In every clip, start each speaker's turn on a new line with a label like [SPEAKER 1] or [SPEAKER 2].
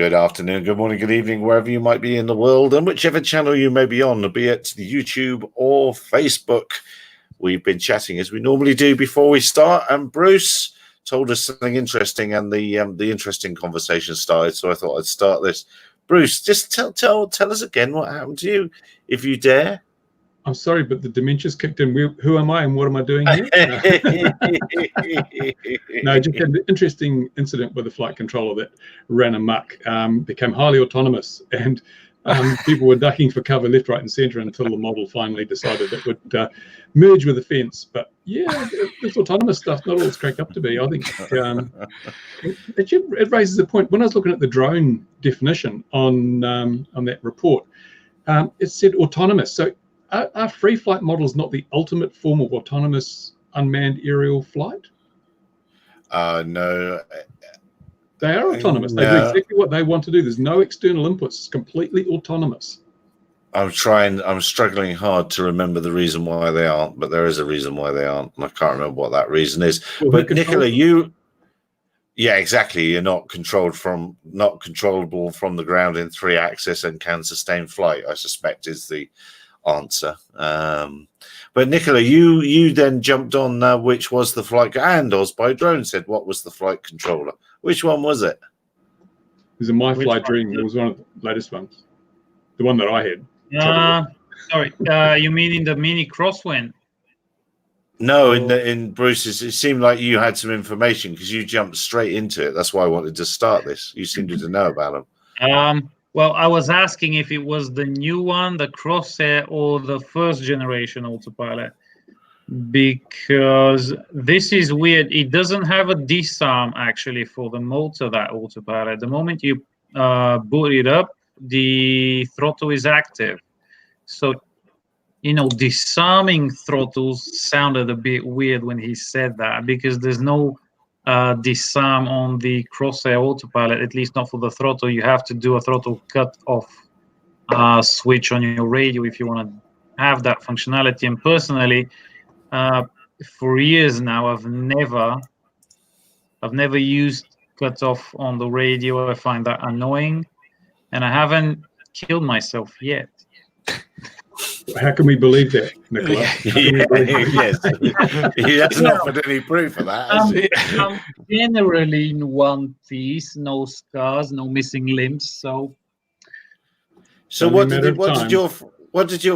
[SPEAKER 1] Good afternoon, good morning, good evening, wherever you might be in the world, and whichever channel you may be on, be it YouTube or Facebook. We've been chatting as we normally do before we start, and Bruce told us something interesting, and the interesting conversation started. So I thought I'd start this. Bruce, just tell us again what happened to you, if you dare.
[SPEAKER 2] I'm sorry, but the dementia's kicked in. Who am I and what am I doing here? No, just an interesting incident with a flight controller that ran amok, became highly autonomous, and people were ducking for cover left, right, and centre until the model finally decided it would merge with the fence. But yeah, this autonomous stuff's not all it's cracked up to be. I think it raises a point. When I was looking at the drone definition on that report, it said autonomous. So are free flight models not the ultimate form of autonomous unmanned aerial flight?
[SPEAKER 1] No.
[SPEAKER 2] They are autonomous. They do exactly what they want to do. There's no external inputs. It's completely autonomous.
[SPEAKER 1] I'm struggling hard to remember the reason why they aren't, but there is a reason why they aren't, and I can't remember what that reason is. Well, but Nicola, yeah, exactly. You're not controllable from the ground in 3-axis and can sustain flight, I suspect, is the answer. But Nicola, you then jumped on which was the flight, and OzByDrone said what was the flight controller. Which one was it?
[SPEAKER 2] It was a MyFly Dream. It was one of the latest ones, the one that I had.
[SPEAKER 3] Sorry, you mean in the Mini Crosswind?
[SPEAKER 1] No, in Bruce's, it seemed like you had some information because you jumped straight into it. That's why I wanted to start this. You seemed to know about them.
[SPEAKER 3] Well, I was asking if it was the new one, the Crosshair, or the first generation autopilot, because this is weird. It doesn't have a disarm actually for the motor, that autopilot. The moment you boot it up, the throttle is active. So, disarming throttles sounded a bit weird when he said that, because there's no disarm on the Crosshair autopilot, at least not for the throttle. You have to do a throttle cut off switch on your radio if you want to have that functionality. And personally, for years now, I've never used cut off on the radio. I find that annoying, and I haven't killed myself yet.
[SPEAKER 2] How can we believe that, Nicola?
[SPEAKER 1] Yes, he hasn't offered any proof of that, has he?
[SPEAKER 3] I'm generally in one piece, no scars, no missing limbs. So
[SPEAKER 1] what did your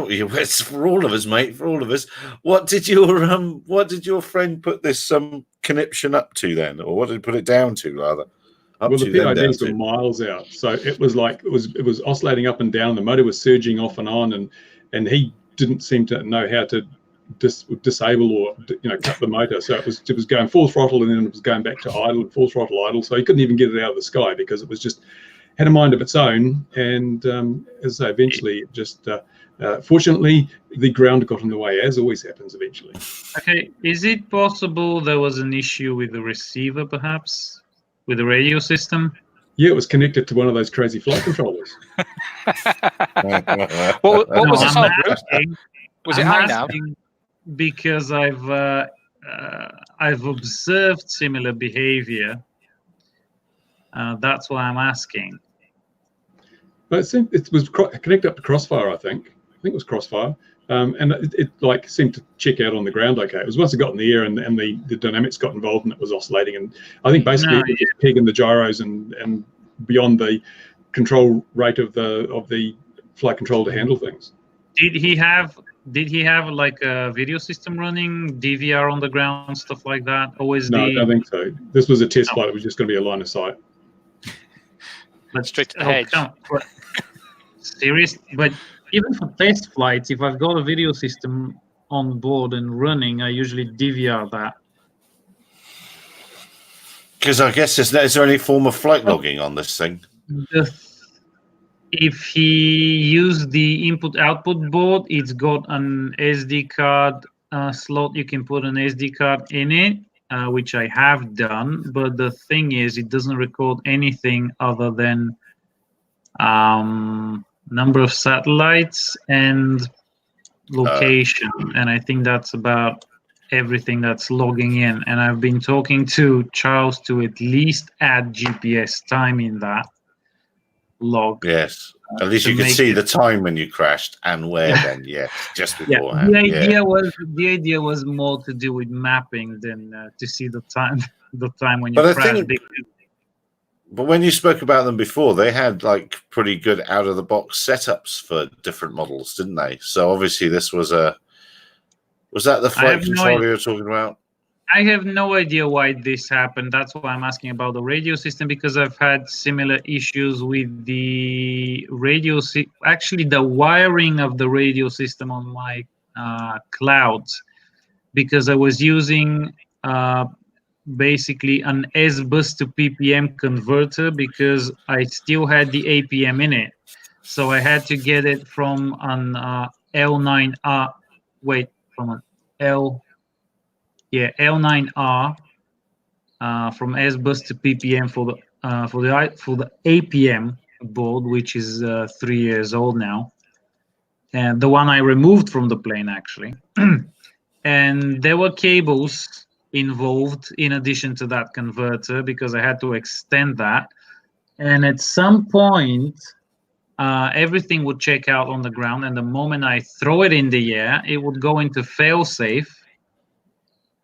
[SPEAKER 1] it's for all of us, mate, for all of us. What did your friend put this conniption up to then, or what did he put it down to rather?
[SPEAKER 2] Well, the PIDs were miles out, so it was like it was oscillating up and down. The motor was surging off and on, and he didn't seem to know how to disable or cut the motor. So it was going full throttle, and then it was going back to idle and full throttle idle. So he couldn't even get it out of the sky because it was just had a mind of its own. And as I say, eventually, it just fortunately the ground got in the way, as always happens eventually.
[SPEAKER 3] Okay, is it possible there was an issue with the receiver, perhaps, with the radio system?
[SPEAKER 2] Yeah, it was connected to one of those crazy flight controllers.
[SPEAKER 4] What was the sound, Bruce? Was it high now?
[SPEAKER 3] Because I've observed similar behavior. That's why I'm asking.
[SPEAKER 2] But it was connected up to Crossfire, I think. It was Crossfire. And it like seemed to check out on the ground okay. It was once it got in the air and the dynamics got involved and it was oscillating, and I think basically it was just pegging the gyros and beyond the control rate of the flight control to handle things.
[SPEAKER 3] Did he have like a video system running, DVR on the ground, stuff like that?
[SPEAKER 2] No, I don't think so. This was a test flight. It was just going to be a line of sight.
[SPEAKER 3] But
[SPEAKER 4] straight to the hedge.
[SPEAKER 3] Serious, but even for test flights, if I've got a video system on board and running, I usually DVR that.
[SPEAKER 1] Because I guess is there any form of flight logging on this thing?
[SPEAKER 3] If he used the input-output board, it's got an SD card slot. You can put an SD card in it, which I have done. But the thing is, it doesn't record anything other than number of satellites and location, and I think that's about everything that's logging in. And I've been talking to Charles to at least add GPS time in that, log.
[SPEAKER 1] Yes. At least
[SPEAKER 3] to
[SPEAKER 1] you could
[SPEAKER 3] make
[SPEAKER 1] see
[SPEAKER 3] it-
[SPEAKER 1] the time when you crashed and where. Then, yes, just
[SPEAKER 3] Yeah,
[SPEAKER 1] beforehand.
[SPEAKER 3] the idea was more to do with mapping than to see the time when you
[SPEAKER 1] But I
[SPEAKER 3] crash.
[SPEAKER 1] think- But when you spoke about them before, they had like pretty good out of the box setups for different models, didn't they? So obviously, this was that the flight controller you're talking about?
[SPEAKER 3] I have no idea why this happened. That's why I'm asking about the radio system, because I've had similar issues with the radio. Actually, the wiring of the radio system on my clouds, because I was using basically an S-bus to PPM converter because I still had the APM in it. So I had to get it from an L9R. Wait, from an L9R from S-bus to PPM for the APM board, which is 3 years old now, and the one I removed from the plane actually. And there were cables involved in addition to that converter because I had to extend that. And at some point, everything would check out on the ground, and the moment I throw it in the air, it would go into failsafe.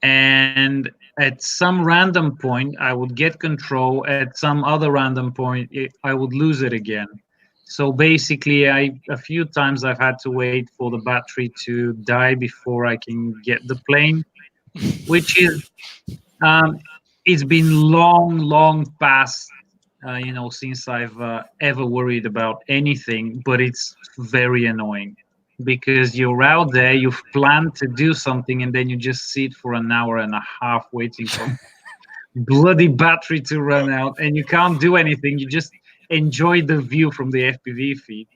[SPEAKER 3] And at some random point, I would get control. At some other random point, I would lose it again. So basically, a few times I've had to wait for the battery to die before I can get the plane, which is, it's been long past, since I've ever worried about anything, but it's very annoying. Because you're out there, you've planned to do something, and then you just sit for an hour and a half waiting for bloody battery to run out, and you can't do anything. You just enjoy the view from the FPV feed.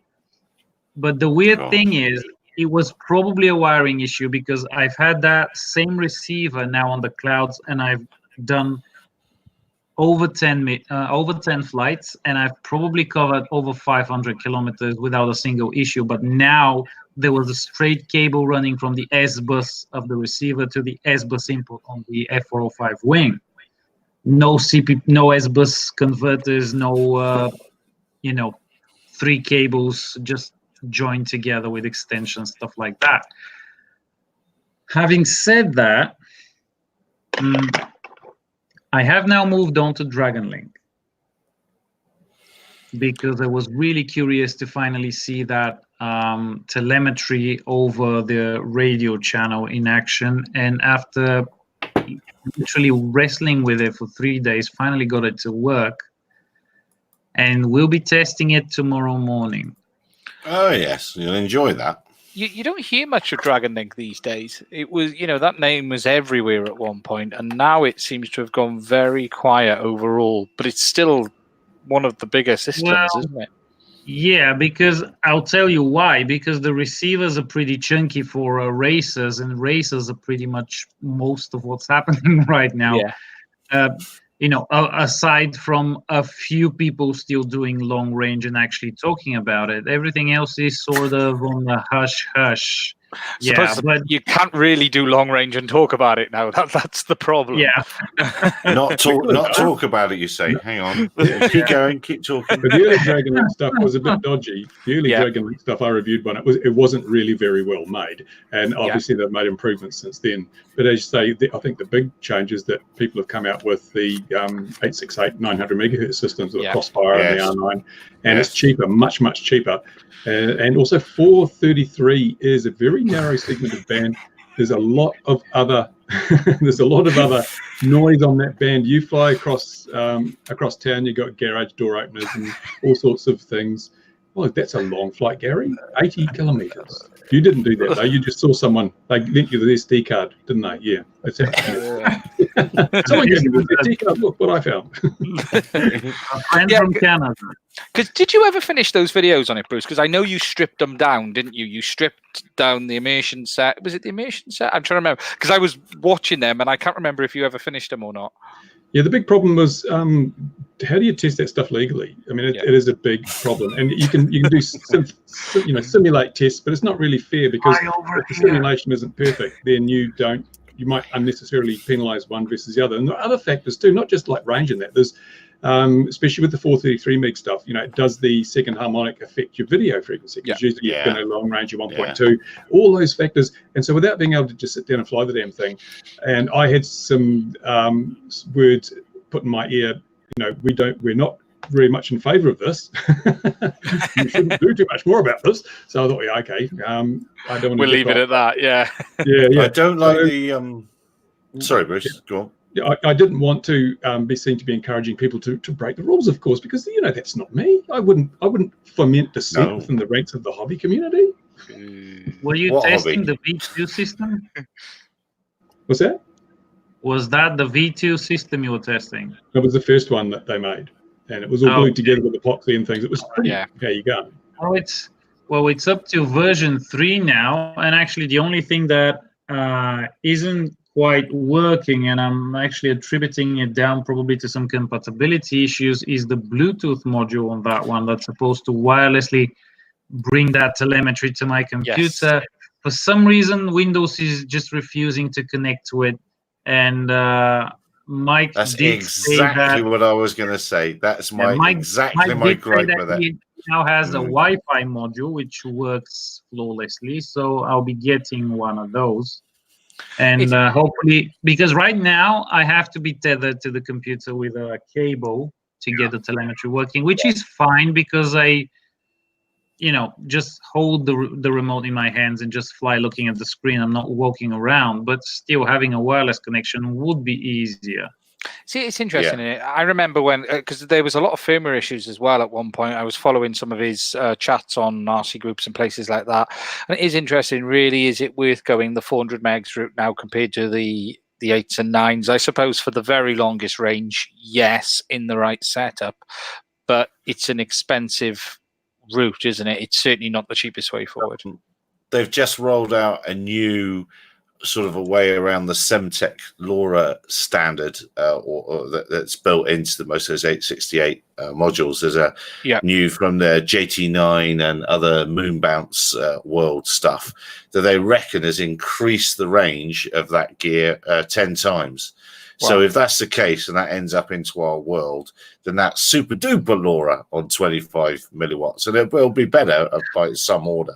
[SPEAKER 3] But the weird thing is, it was probably a wiring issue because I've had that same receiver now on the clouds, and I've done over 10 flights, and I've probably covered over 500 kilometers without a single issue. But now there was a straight cable running from the S-bus of the receiver to the S-bus input on the F405 wing. No no S-bus converters, no, 3 cables just joined together with extensions, stuff like that. Having said that, I have now moved on to DragonLink because I was really curious to finally see that telemetry over the radio channel in action. And after literally wrestling with it for 3 days, finally got it to work. And we'll be testing it tomorrow morning.
[SPEAKER 1] Oh, yes. You'll enjoy that.
[SPEAKER 4] You don't hear much of DragonLink these days. It was, that name was everywhere at one point, and now it seems to have gone very quiet overall. But it's still one of the bigger systems, isn't it?
[SPEAKER 3] Yeah, because I'll tell you why. Because the receivers are pretty chunky for racers, and racers are pretty much most of what's happening right now.
[SPEAKER 4] Yeah.
[SPEAKER 3] Aside from a few people still doing long range and actually talking about it, everything else is sort of on the hush hush. Yeah, but
[SPEAKER 4] you can't really do long range and talk about it now. That's the problem.
[SPEAKER 3] Yeah.
[SPEAKER 1] Not talk about it, you say. Hang on. Keep going, keep talking.
[SPEAKER 2] But the early DragonLink stuff was a bit dodgy. The early DragonLink stuff I reviewed one, it wasn't really very well made. And obviously they've made improvements since then. But as you say, I think the big changes that people have come out with the 868 900 megahertz systems with the Crossfire and the R9, and it's cheaper, much cheaper. And also 433 is a very narrow segment of band. There's a lot of other noise on that band. You fly across town, you got garage door openers and all sorts of things. Well, that's a long flight, Gary. 80 kilometers. You didn't do that though. You just saw someone. They linked you to the SD card, didn't they? Yeah, that's it. Someone gave me the SD card. Look what I found.
[SPEAKER 3] A friend from Canada.
[SPEAKER 4] Because did you ever finish those videos on it, Bruce? Because I know you stripped them down, didn't you? You stripped down the immersion set. Was it the immersion set? I'm trying to remember because I was watching them and I can't remember if you ever finished them or not.
[SPEAKER 2] Yeah, the big problem was how do you test that stuff legally? I mean, it is a big problem, and you can do simulate tests, but it's not really fair because if the simulation isn't perfect, then you might unnecessarily penalise one versus the other. And there are other factors too, not just like range in that. There's especially with the 433 meg stuff. You know, does the second harmonic affect your video frequency? Because usually you're going to long range your 1.2, all those factors. And so without being able to just sit down and fly the damn thing, and I had some words put in my ear, you know, we're not very much in favor of this. You shouldn't do too much more about this. So I thought, yeah, okay. I don't want to.
[SPEAKER 4] We'll leave it at that. Yeah.
[SPEAKER 2] Yeah.
[SPEAKER 1] I don't like the. Sorry, Bruce. Go on.
[SPEAKER 2] Yeah, I didn't want to be seen to be encouraging people to break the rules, of course, because you know that's not me. I wouldn't foment dissent within the ranks of the hobby community.
[SPEAKER 3] Were you testing the V2 system?
[SPEAKER 2] What's that?
[SPEAKER 3] Was that the V2 system you were testing?
[SPEAKER 2] That was the first one that they made, and it was all glued together with epoxy and things. It was pretty. How you go?
[SPEAKER 3] Oh, it's up to version 3 now, and actually the only thing that isn't quite working, and I'm actually attributing it down probably to some compatibility issues, is the Bluetooth module on that one that's supposed to wirelessly bring that telemetry to my computer. Yes. For some reason, Windows is just refusing to connect to it. And Mike
[SPEAKER 1] that's
[SPEAKER 3] did
[SPEAKER 1] exactly
[SPEAKER 3] say that,
[SPEAKER 1] what I was going to say. That's my
[SPEAKER 3] Mike
[SPEAKER 1] my gripe with it.
[SPEAKER 3] He now has a Wi-Fi module which works flawlessly, so I'll be getting one of those. And hopefully, because right now I have to be tethered to the computer with a cable to get the telemetry working, which is fine because I, you know, just hold the remote in my hands and just fly looking at the screen. I'm not walking around, but still having a wireless connection would be easier.
[SPEAKER 4] See, it's interesting. I remember when, because there was a lot of firmware issues as well at one point. I was following some of his chats on RC groups and places like that. And it is interesting, really, is it worth going the 400 megs route now compared to the 8s and 9s? I suppose for the very longest range, yes, in the right setup. But it's an expensive route, isn't it? It's certainly not the cheapest way forward.
[SPEAKER 1] They've just rolled out a new sort of a way around the Semtech LoRa standard, or that's built into the most of those 868 modules. There's a new from the JT9 and other moon bounce world stuff that they reckon has increased the range of that gear 10 times. Wow. So if that's the case and that ends up into our world, then that's super duper LoRa on 25 milliwatts, and it will be better by some order.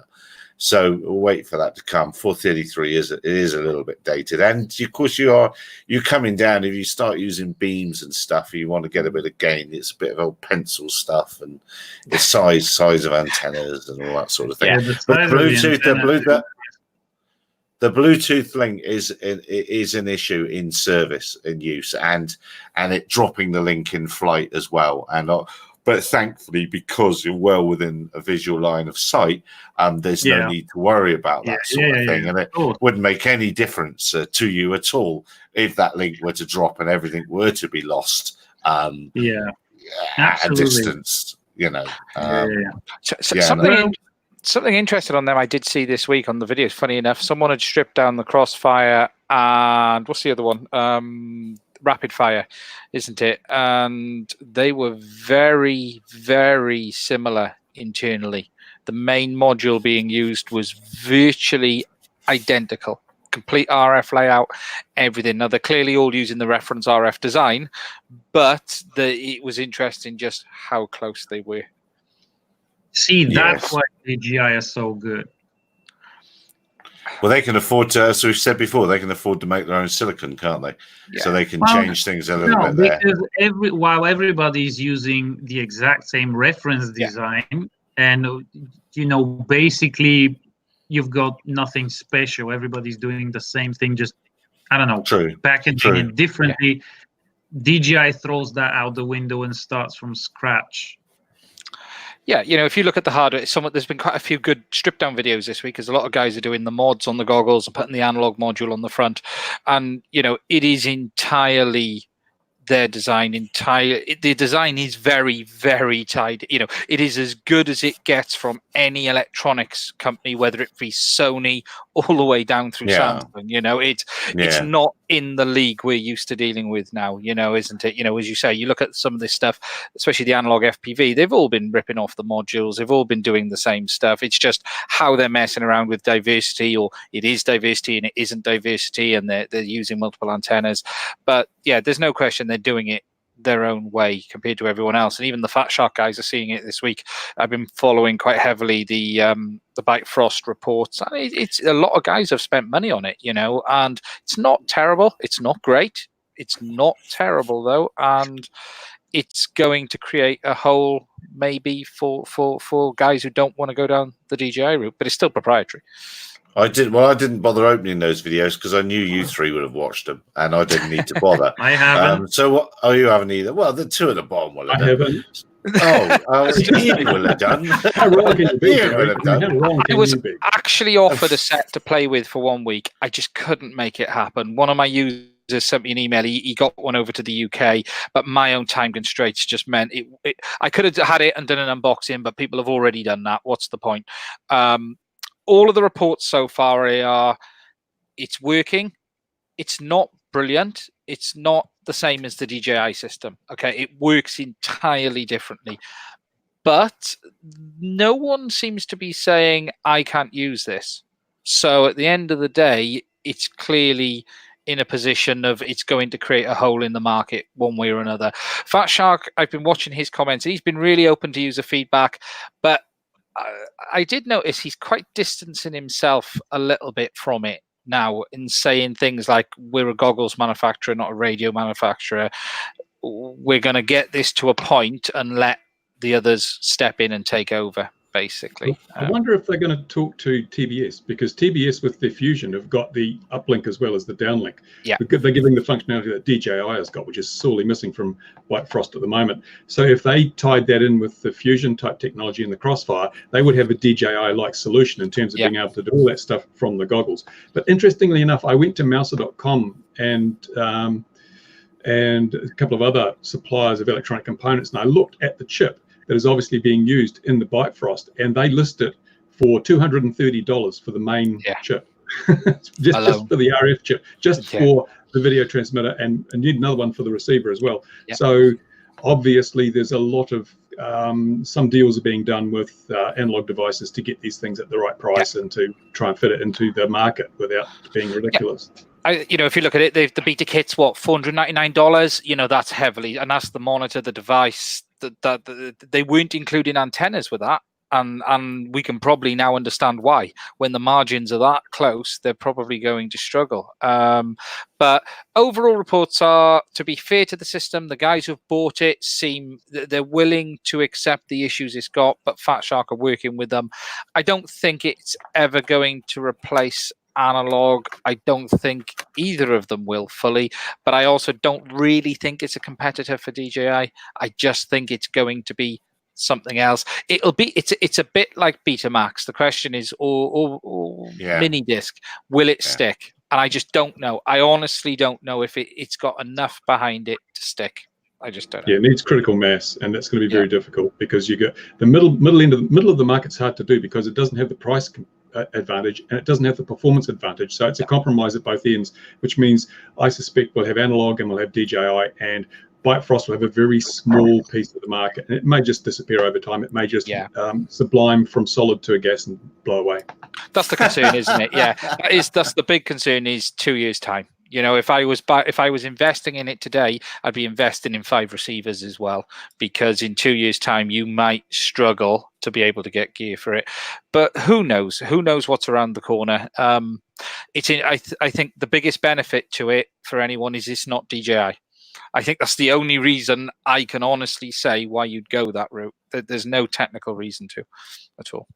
[SPEAKER 1] So we'll wait for that to come. 433 is a little bit dated, and of course you're coming down. If you start using beams and stuff, you want to get a bit of gain. It's a bit of old pencil stuff, and the size of antennas and all that sort of thing.
[SPEAKER 3] Yeah,
[SPEAKER 1] but Bluetooth, the Bluetooth link is an issue in service in use, and it dropping the link in flight as well. But thankfully, because you're well within a visual line of sight, there's no need to worry about that sort of thing. And it wouldn't make any difference to you at all if that link were to drop and everything were to be lost at a distance, you know.
[SPEAKER 4] Something interesting on them I did see this week on the videos, funny enough, someone had stripped down the Crossfire and what's the other one? Rapid Fire, isn't it? And they were very, very similar internally. The main module being used was virtually identical, complete RF layout, everything. Now, they're clearly all using the reference RF design, but it was interesting just how close they were.
[SPEAKER 3] See, that's why DJI is so good.
[SPEAKER 1] Well, they can afford to, as we've said before, they can afford to make their own silicon, can't they? Yeah. So they can change things a little bit there.
[SPEAKER 3] Because while everybody's using the exact same reference design, and, you know, basically you've got nothing special. Everybody's doing the same thing, just, I don't know, packaging it differently. DJI throws that out the window and starts from scratch.
[SPEAKER 4] Yeah, you know, if you look at the hardware, there's been quite a few good strip down videos this week, because a lot of guys are doing the mods on the goggles and putting the analog module on the front. And, you know, it is entirely their design. The design is very, very tight. You know, it is as good as it gets from any electronics company, whether it be Sony all the way down through Samsung. You know, it's not in the league we're used to dealing with now, you know, isn't it? You know, as you say, you look at some of this stuff, especially the analog FPV, they've all been ripping off the modules. They've all been doing the same stuff. It's just how they're messing around with diversity, or it is diversity and it isn't diversity, and they're using multiple antennas. But yeah, there's no question they're doing it their own way compared to everyone else. And even the Fat Shark guys are seeing it this week. I've been following quite heavily the Bifrost reports. I mean, it's a lot of guys have spent money on it, and it's not terrible. It's not great. It's not terrible though, and it's going to create a hole maybe for guys who don't want to go down the DJI route, but it's still proprietary.
[SPEAKER 1] I didn't bother opening those videos because I knew you three would have watched them, and I didn't need to bother.
[SPEAKER 3] I haven't.
[SPEAKER 1] So what? Oh, you haven't either. Well, the two at the bottom will have
[SPEAKER 2] I
[SPEAKER 1] done.
[SPEAKER 2] haven't.
[SPEAKER 1] Ian will have done.
[SPEAKER 2] How wrong can you be?
[SPEAKER 1] Ian will have done.
[SPEAKER 2] How wrong
[SPEAKER 4] I
[SPEAKER 2] can
[SPEAKER 4] was
[SPEAKER 2] you be?
[SPEAKER 4] actually offered a set to play with for 1 week. I just couldn't make it happen. One of my users sent me an email. He got one over to the UK, but my own time constraints just meant I could have had it and done an unboxing, but people have already done that. What's the point? All of the reports so far are it's working. It's not brilliant. It's not the same as the DJI system. Okay, it works entirely differently. But no one seems to be saying, I can't use this. So at the end of the day, it's clearly in a position of it's going to create a hole in the market one way or another. Fat Shark, I've been watching his comments. He's been really open to user feedback, but I did notice he's quite distancing himself a little bit from it now in saying things like, we're a goggles manufacturer, not a radio manufacturer. We're going to get this to a point and let the others step in and take over, basically.
[SPEAKER 2] I wonder if they're going to talk to TBS, because TBS with their Fusion have got the uplink as well as the downlink.
[SPEAKER 4] Yeah.
[SPEAKER 2] They're giving the functionality that DJI has got, which is sorely missing from Bifrost at the moment. So if they tied that in with the Fusion type technology and the Crossfire, they would have a DJI-like solution in terms of being able to do all that stuff from the goggles. But interestingly enough, I went to Mouser.com and a couple of other suppliers of electronic components, and I looked at the chip that is obviously being used in the Bifrost, and they list it for $230 for the main chip, just for the RF chip, for the video transmitter, and you need another one for the receiver as well. Yeah. So obviously there's a lot of some deals are being done with analog devices to get these things at the right price and to try and fit it into the market without being ridiculous.
[SPEAKER 4] If you look at it, the beta kit's what, $499? That's heavily, and that's the monitor, the device. That they weren't including antennas with that, and we can probably now understand why. When the margins are that close, they're probably going to struggle. But overall reports are, to be fair to the system, the guys who've bought it seem they're willing to accept the issues it's got, but Fat Shark are working with them. I don't think it's ever going to replace analog. I don't think either of them will fully, but I also don't really think it's a competitor for DJI. I just think it's going to be something else. It's a bit like Betamax. The question is, or mini disc, will it stick? And I just don't know. I honestly don't know if it's got enough behind it to stick. I just don't know.
[SPEAKER 2] Yeah, it needs critical mass, and that's going to be very difficult, because you get the middle of the market's hard to do because it doesn't have the price advantage and it doesn't have the performance advantage. So it's a compromise at both ends, which means I suspect we'll have analog and we'll have DJI, and Bifrost will have a very small piece of the market, and it may just disappear over time. It may just sublime from solid to a gas and blow away.
[SPEAKER 4] That's the concern, isn't it? Yeah, that's the big concern, is 2 years' time. If I was investing in it today, I'd be investing in 5 receivers as well, because in 2 years' time you might struggle to be able to get gear for it. But who knows? Who knows what's around the corner? I think the biggest benefit to it for anyone is it's not DJI. I think that's the only reason I can honestly say why you'd go that route. There's no technical reason to at all.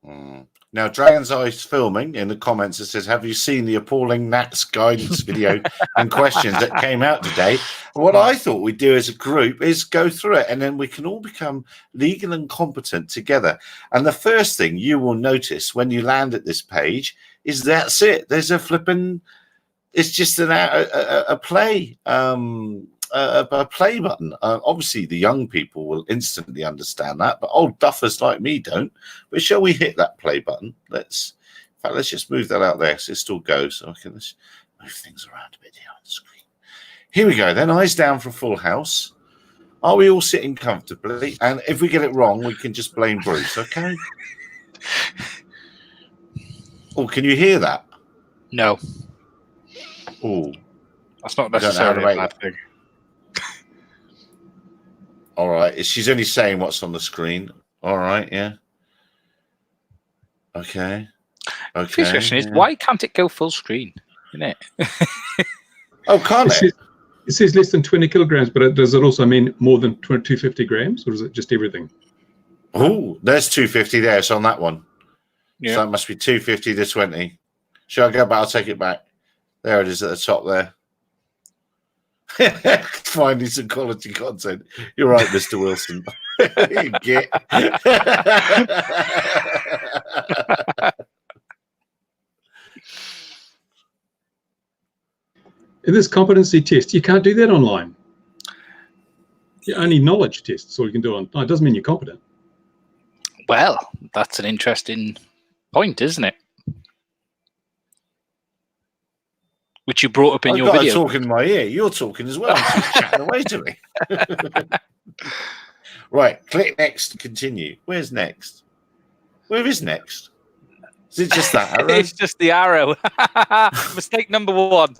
[SPEAKER 1] Now, Dragon's Eyes Filming in the comments, it says, have you seen the appalling Nats guidance video and questions that came out today? What I thought we'd do as a group is go through it, and then we can all become legal and competent together. And the first thing you will notice when you land at this page is that's it. There's a flipping, it's just a play. A play button. Obviously, the young people will instantly understand that, but old duffers like me don't. But shall we hit that play button? Let's just move that out there so it still goes. So I can just move things around a bit here on the screen. Here we go. Then eyes down for Full House. Are we all sitting comfortably? And if we get it wrong, we can just blame Bruce. Okay. Oh, can you hear that?
[SPEAKER 4] No.
[SPEAKER 1] Oh,
[SPEAKER 4] that's not necessarily a bad thing.
[SPEAKER 1] All right. She's only saying what's on the screen. All right. Yeah. Okay. Okay.
[SPEAKER 4] First question is, why can't it go full screen? Isn't it?
[SPEAKER 1] Oh, can't it?
[SPEAKER 2] It says less than 20 kilograms, but does it also mean more than 250 grams, or is it just everything?
[SPEAKER 1] Oh, there's 250 there. It's on that one.
[SPEAKER 4] Yeah.
[SPEAKER 1] So that must be 250 to 20. Shall I go back? I'll take it back. There it is at the top there. Finding some quality content. You're right, Mr. Wilson. You get.
[SPEAKER 2] In this competency test, you can't do that online. Only knowledge tests, all you can do on. It doesn't mean you're competent.
[SPEAKER 4] Well, that's an interesting point, isn't it? Which you brought up in your video.
[SPEAKER 1] Talking in my ear. You're talking as well. You're chatting away to me. Right. Click next to continue. Where's next? Where is next? Is it just that arrow?
[SPEAKER 4] It's just the arrow. Mistake number 1.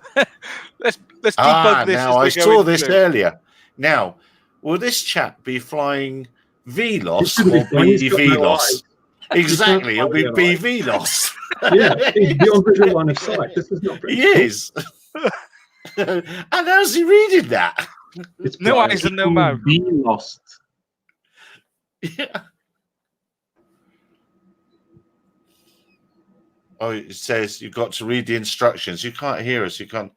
[SPEAKER 4] Let's debug this.
[SPEAKER 1] Now I saw this earlier. Now, will this chap be flying VLOS or BVLOS? Exactly, it'll be BVLOS.
[SPEAKER 2] Yeah, he's beyond visual line of sight. This is not very.
[SPEAKER 1] He is. And how's he reading that?
[SPEAKER 2] It's
[SPEAKER 4] no eyes and no mouth.
[SPEAKER 3] Be lost.
[SPEAKER 1] Yeah. Oh, it says you've got to read the instructions. You can't hear us. You can't.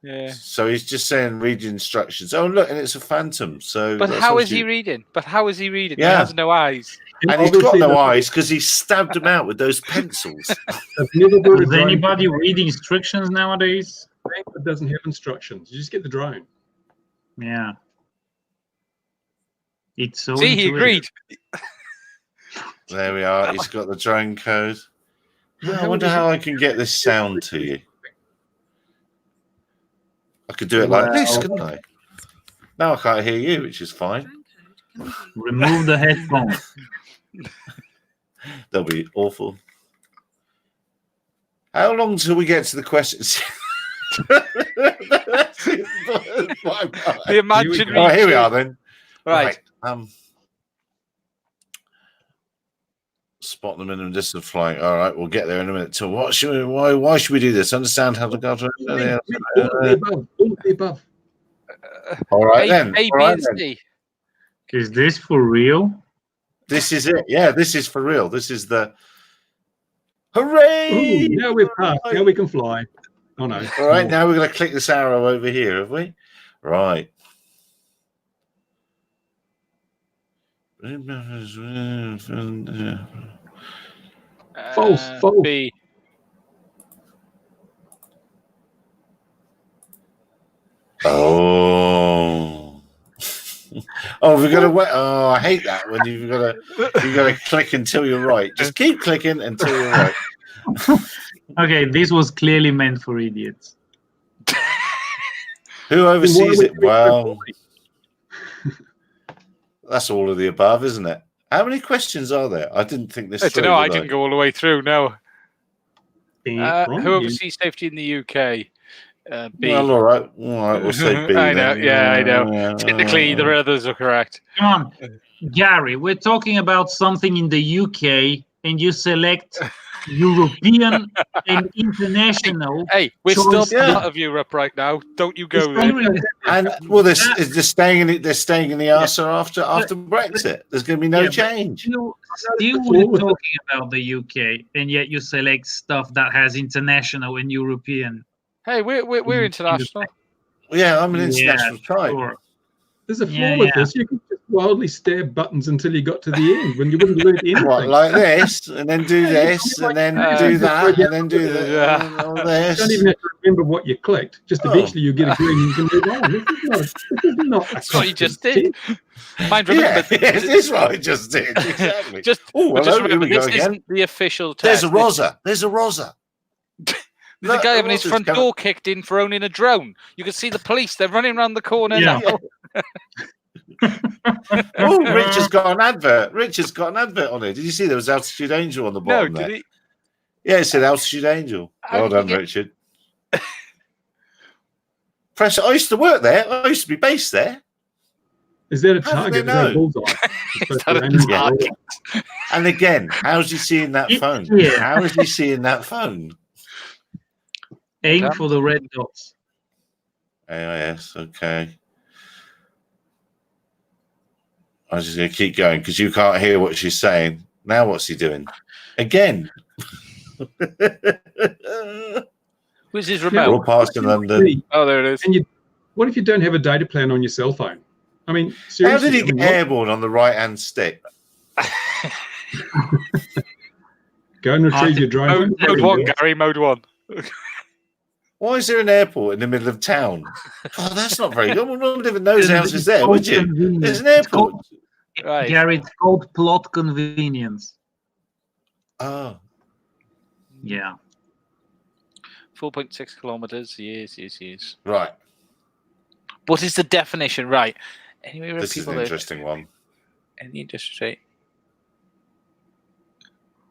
[SPEAKER 4] Yeah.
[SPEAKER 1] So he's just saying read the instructions. Oh, look, and it's a phantom. So,
[SPEAKER 4] but how is he reading?
[SPEAKER 1] Yeah.
[SPEAKER 4] He has no eyes.
[SPEAKER 1] And he's got no eyes because he stabbed him out with those pencils.
[SPEAKER 3] Does anybody read instructions nowadays?
[SPEAKER 2] It doesn't have instructions. You just get the drone.
[SPEAKER 3] Yeah. It's so.
[SPEAKER 4] See, he agreed.
[SPEAKER 1] There we are. He's got the drone code. I wonder how I can get this sound to you. I could do it like this, couldn't I? Now I can't hear you, which is fine.
[SPEAKER 3] Remove the headphones.
[SPEAKER 1] That'll be awful. How long till we get to the questions?
[SPEAKER 4] The imaginary.
[SPEAKER 1] Oh, here we are then.
[SPEAKER 4] Right.
[SPEAKER 1] Spot the minimum distance flying. All right, we'll get there in a minute. So, why should we do this? Understand how to go to
[SPEAKER 2] All of the above.
[SPEAKER 1] All right then.
[SPEAKER 4] A,
[SPEAKER 1] All
[SPEAKER 4] B,
[SPEAKER 1] right,
[SPEAKER 4] and
[SPEAKER 1] then.
[SPEAKER 4] C.
[SPEAKER 3] Is this for real?
[SPEAKER 1] This is it. Yeah, this is for real. This is the hooray!
[SPEAKER 2] Ooh, now we've passed. Now we can fly. Oh no!
[SPEAKER 1] All right, now we're going to click this arrow over here, have we? Right.
[SPEAKER 2] False.
[SPEAKER 4] B.
[SPEAKER 1] Oh. Oh, we've got to wait. Oh, I hate that when you've got to click until you're right. Just keep clicking until you're right.
[SPEAKER 3] Okay, this was clearly meant for idiots.
[SPEAKER 1] Who oversees it? Well, that's all of the above, isn't it? How many questions are there? I didn't think this.
[SPEAKER 4] I don't know. I didn't go all the way through. No. Who
[SPEAKER 2] Wrong.
[SPEAKER 4] oversees safety in the UK? B.
[SPEAKER 1] Well, all right. We'll say B.
[SPEAKER 4] I know.
[SPEAKER 1] then.
[SPEAKER 4] Yeah, I know. Technically, the others are correct.
[SPEAKER 3] Come on, Gary. We're talking about something in the UK, and you select European and international.
[SPEAKER 4] Hey, we're
[SPEAKER 3] choice.
[SPEAKER 4] still part of Europe right now. Don't you go there.
[SPEAKER 1] And well, they're staying in it. They're staying in the arser after Brexit. There's going to be no change.
[SPEAKER 3] We're talking about the UK, and yet you select stuff that has international and European.
[SPEAKER 4] Hey, we're international.
[SPEAKER 1] Yeah, I'm an international type.
[SPEAKER 3] Sure.
[SPEAKER 2] There's a flaw with this. You can just wildly stab buttons until you got to the end when you wouldn't learn anything.
[SPEAKER 1] What, like this, and then do this, and then do that, and then do that, and all this.
[SPEAKER 2] You don't even have to remember what you clicked. Just eventually you get a green and you can move on. This is not
[SPEAKER 4] That's what you just did. Mind, remember,
[SPEAKER 1] this is what I just did. Exactly.
[SPEAKER 4] just
[SPEAKER 1] remember,
[SPEAKER 4] remember,
[SPEAKER 1] here we
[SPEAKER 4] this
[SPEAKER 1] go again.
[SPEAKER 4] isn't the official
[SPEAKER 1] There's
[SPEAKER 4] test.
[SPEAKER 1] a Rosa. There's a Rosa.
[SPEAKER 4] There's a guy having his front door kicked in for owning a drone. You can see the police. They're running around the corner now.
[SPEAKER 1] Oh, Rich has got an advert. Rich has got an advert on it. Did you see there was Altitude Angel on the bottom there?
[SPEAKER 4] Did he?
[SPEAKER 1] Yeah, it said Altitude Angel. Well done, Richard. I used to work there. I used to be based there.
[SPEAKER 2] Is that a
[SPEAKER 1] How do they
[SPEAKER 2] target? Is that a
[SPEAKER 1] know?
[SPEAKER 2] bullseye?
[SPEAKER 4] Is that a target?
[SPEAKER 1] And again, how's he seeing that phone?
[SPEAKER 3] Yeah.
[SPEAKER 1] How is he seeing that phone?
[SPEAKER 3] Aim for the red dots.
[SPEAKER 1] AIS, okay. I'm just going to keep going because you can't hear what she's saying. Now what's he doing? Again.
[SPEAKER 4] Where's his
[SPEAKER 1] We're
[SPEAKER 4] remote?
[SPEAKER 1] all passing London.
[SPEAKER 4] Oh, there it is.
[SPEAKER 2] And what if you don't have a data plan on your cell phone? I mean,
[SPEAKER 1] How
[SPEAKER 2] seriously.
[SPEAKER 1] did he get airborne on the right-hand stick?
[SPEAKER 2] Go and retrieve your drone.
[SPEAKER 4] Mode 1, Gary, mode 1.
[SPEAKER 1] Why is there an airport in the middle of town? Oh, that's not very good. No one even knows the house is there, would you? There's an airport.
[SPEAKER 4] Right.
[SPEAKER 3] Gary, it's called plot convenience.
[SPEAKER 1] Oh,
[SPEAKER 3] Yeah.
[SPEAKER 4] 4.6 kilometers. Yes.
[SPEAKER 1] right.
[SPEAKER 4] What is the definition? Right. Anyway, where
[SPEAKER 1] This is
[SPEAKER 4] people
[SPEAKER 1] an
[SPEAKER 4] live
[SPEAKER 1] interesting one.
[SPEAKER 4] in the industry.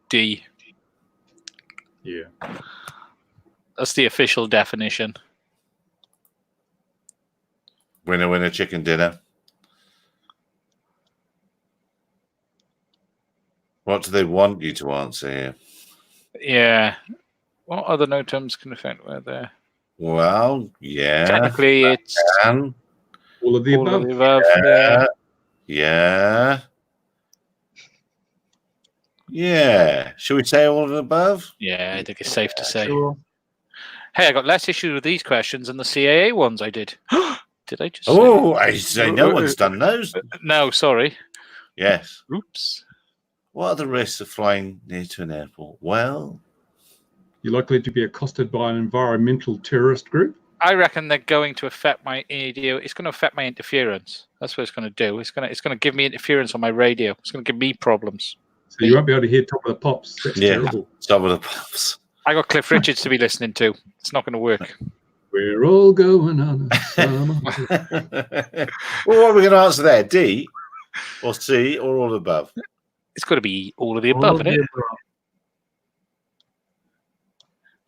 [SPEAKER 4] D.
[SPEAKER 2] Yeah.
[SPEAKER 4] That's the official definition.
[SPEAKER 1] Winner, winner, chicken dinner. What do they want you to answer here?
[SPEAKER 4] Yeah. What other no terms can affect where there?
[SPEAKER 1] Well, yeah.
[SPEAKER 4] Technically, it's
[SPEAKER 1] And,
[SPEAKER 2] All of the
[SPEAKER 4] all
[SPEAKER 2] above.
[SPEAKER 4] of the above.
[SPEAKER 1] yeah. Yeah. Yeah. Should we say all of the above?
[SPEAKER 4] Yeah, I think it's safe to say.
[SPEAKER 3] Sure.
[SPEAKER 4] Hey, I got less issues with these questions than the CAA ones I did. Did I just?
[SPEAKER 1] Oh, I say no one's done those.
[SPEAKER 4] No, sorry.
[SPEAKER 1] Yes.
[SPEAKER 4] Oops.
[SPEAKER 1] What are the risks of flying near to an airport? Well,
[SPEAKER 2] You're likely to be accosted by an environmental terrorist group.
[SPEAKER 4] I reckon they're going to affect my radio. It's going to affect my interference. That's what it's going to do. It's going to give me interference on my radio. It's going to give me problems.
[SPEAKER 2] So you won't be able to hear Top of the Pops. That's
[SPEAKER 1] yeah.
[SPEAKER 2] terrible.
[SPEAKER 1] Some of the puffs.
[SPEAKER 4] I got Cliff Richards to be listening to. It's not going to work.
[SPEAKER 2] We're all going on a summer.
[SPEAKER 1] Well, what are we going to answer there? D or C or all above?
[SPEAKER 4] It's got to be all of the
[SPEAKER 3] All
[SPEAKER 4] above,
[SPEAKER 3] of
[SPEAKER 4] isn't
[SPEAKER 3] the
[SPEAKER 4] it?
[SPEAKER 3] above.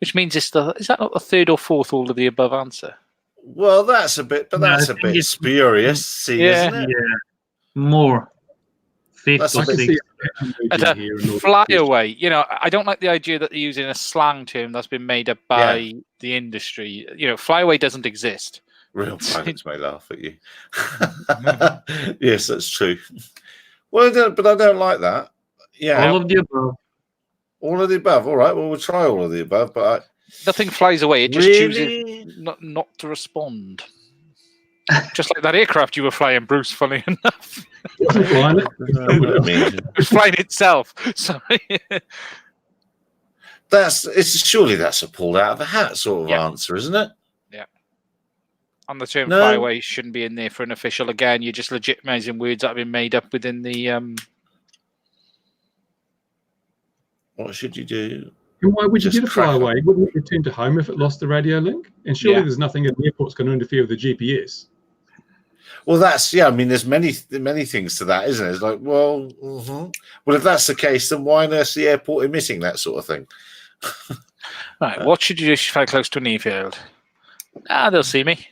[SPEAKER 4] Which means is that not the third or fourth all of the above answer?
[SPEAKER 1] Well, that's a bit, but
[SPEAKER 3] No,
[SPEAKER 1] that's
[SPEAKER 3] I
[SPEAKER 1] a
[SPEAKER 3] think
[SPEAKER 1] bit
[SPEAKER 3] it's-
[SPEAKER 1] spurious, C,
[SPEAKER 4] Yeah.
[SPEAKER 1] isn't it?
[SPEAKER 3] Yeah. More. Fifth
[SPEAKER 1] That's
[SPEAKER 3] or
[SPEAKER 2] I can see
[SPEAKER 3] sixth.
[SPEAKER 4] At
[SPEAKER 2] a
[SPEAKER 4] a
[SPEAKER 2] here and all
[SPEAKER 4] fly
[SPEAKER 2] this.
[SPEAKER 4] away. You know, I don't like the idea that they're using a slang term that's been made up by the industry. You know, fly away doesn't exist.
[SPEAKER 1] Real pilots may laugh at you. Yes, that's true. Well, but I don't like that. Yeah,
[SPEAKER 3] All of the above.
[SPEAKER 1] all of the above. All right, well, we'll try all of the above, but
[SPEAKER 4] Nothing flies away. It
[SPEAKER 1] I,
[SPEAKER 4] just chooses
[SPEAKER 1] really?
[SPEAKER 4] not to respond. Just like that aircraft you were flying, Bruce, funny enough.
[SPEAKER 2] Wasn't flying it.
[SPEAKER 1] I mean,
[SPEAKER 4] It was flying itself. Sorry.
[SPEAKER 1] surely that's a pulled out of a hat sort of
[SPEAKER 4] Yeah.
[SPEAKER 1] answer, isn't it?
[SPEAKER 4] And the term
[SPEAKER 1] No.
[SPEAKER 4] fly away shouldn't be in there for an official. Again, you're just legitimizing words that have been made up within the
[SPEAKER 1] What should you do?
[SPEAKER 2] And why would you
[SPEAKER 1] Just
[SPEAKER 2] get a fly
[SPEAKER 1] crack it.
[SPEAKER 2] away? Wouldn't it return to home if it lost the radio link? And surely
[SPEAKER 4] Yeah.
[SPEAKER 2] there's nothing at the airport's going to interfere with the GPS.
[SPEAKER 1] Well, I mean, there's many things to that, isn't it? It's like, well, well, if that's the case, then why on earth's the airport emitting that sort of thing?
[SPEAKER 4] right. What should you do if you fly close to an airfield? They'll see me.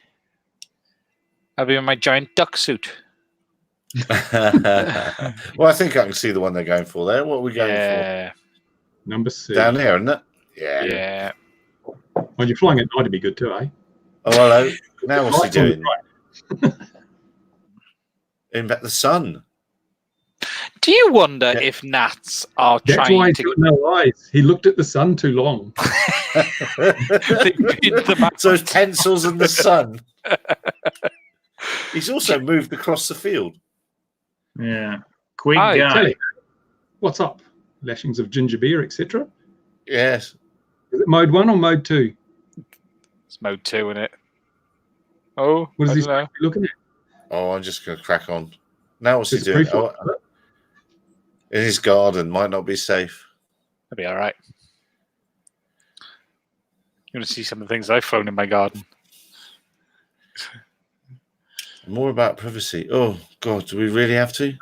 [SPEAKER 4] I'll be in my giant duck suit.
[SPEAKER 1] Well, I think I can see the one they're going for there. What are we going
[SPEAKER 4] Yeah,
[SPEAKER 2] Number
[SPEAKER 1] for?
[SPEAKER 2] 6.
[SPEAKER 1] Down there, isn't it? Yeah.
[SPEAKER 4] yeah.
[SPEAKER 2] When you're flying at night, it'd be good too, eh?
[SPEAKER 1] Oh, hello. Now what's he
[SPEAKER 2] Lights on the
[SPEAKER 1] doing? In fact, the sun.
[SPEAKER 4] Do you wonder
[SPEAKER 1] Yeah.
[SPEAKER 4] if gnats are
[SPEAKER 2] That's why
[SPEAKER 4] trying
[SPEAKER 2] he's
[SPEAKER 4] to?
[SPEAKER 2] got no eyes. He looked at the sun too long.
[SPEAKER 4] They pinned them out.
[SPEAKER 1] So pencils in the sun. He's also moved across the field.
[SPEAKER 3] Yeah. Quick
[SPEAKER 4] Hi,
[SPEAKER 3] guy.
[SPEAKER 2] Tell you, what's up? Lashings of ginger beer, etc.
[SPEAKER 1] Yes.
[SPEAKER 2] Is it mode 1 or mode 2?
[SPEAKER 4] It's mode 2, isn't it? Oh,
[SPEAKER 2] What
[SPEAKER 4] I
[SPEAKER 2] is he
[SPEAKER 4] don't know.
[SPEAKER 2] supposed to be looking at?
[SPEAKER 1] Oh, I'm just going to crack on. Now what's he
[SPEAKER 2] It's a
[SPEAKER 1] doing?
[SPEAKER 2] pre-flight,
[SPEAKER 1] Oh, in his garden. Might not be safe.
[SPEAKER 4] That'll be all right. You're going to see some of the things I've flown in my garden.
[SPEAKER 1] More about privacy. Oh, God. Do we really have to?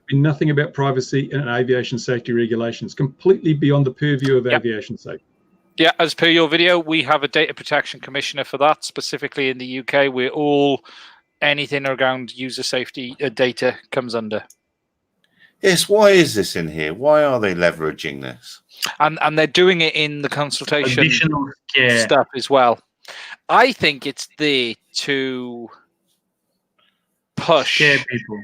[SPEAKER 2] Be nothing about privacy and aviation safety regulations. Completely beyond the purview of
[SPEAKER 4] Yep.
[SPEAKER 2] aviation safety.
[SPEAKER 4] Yeah, as per your video, we have a data protection commissioner for that. Specifically in the UK, we're all anything around user safety data comes under.
[SPEAKER 1] Yes, why is this in here? Why are they leveraging this?
[SPEAKER 4] And they're doing it in the consultation
[SPEAKER 3] Additional scare.
[SPEAKER 4] stuff as well. I think it's there to push,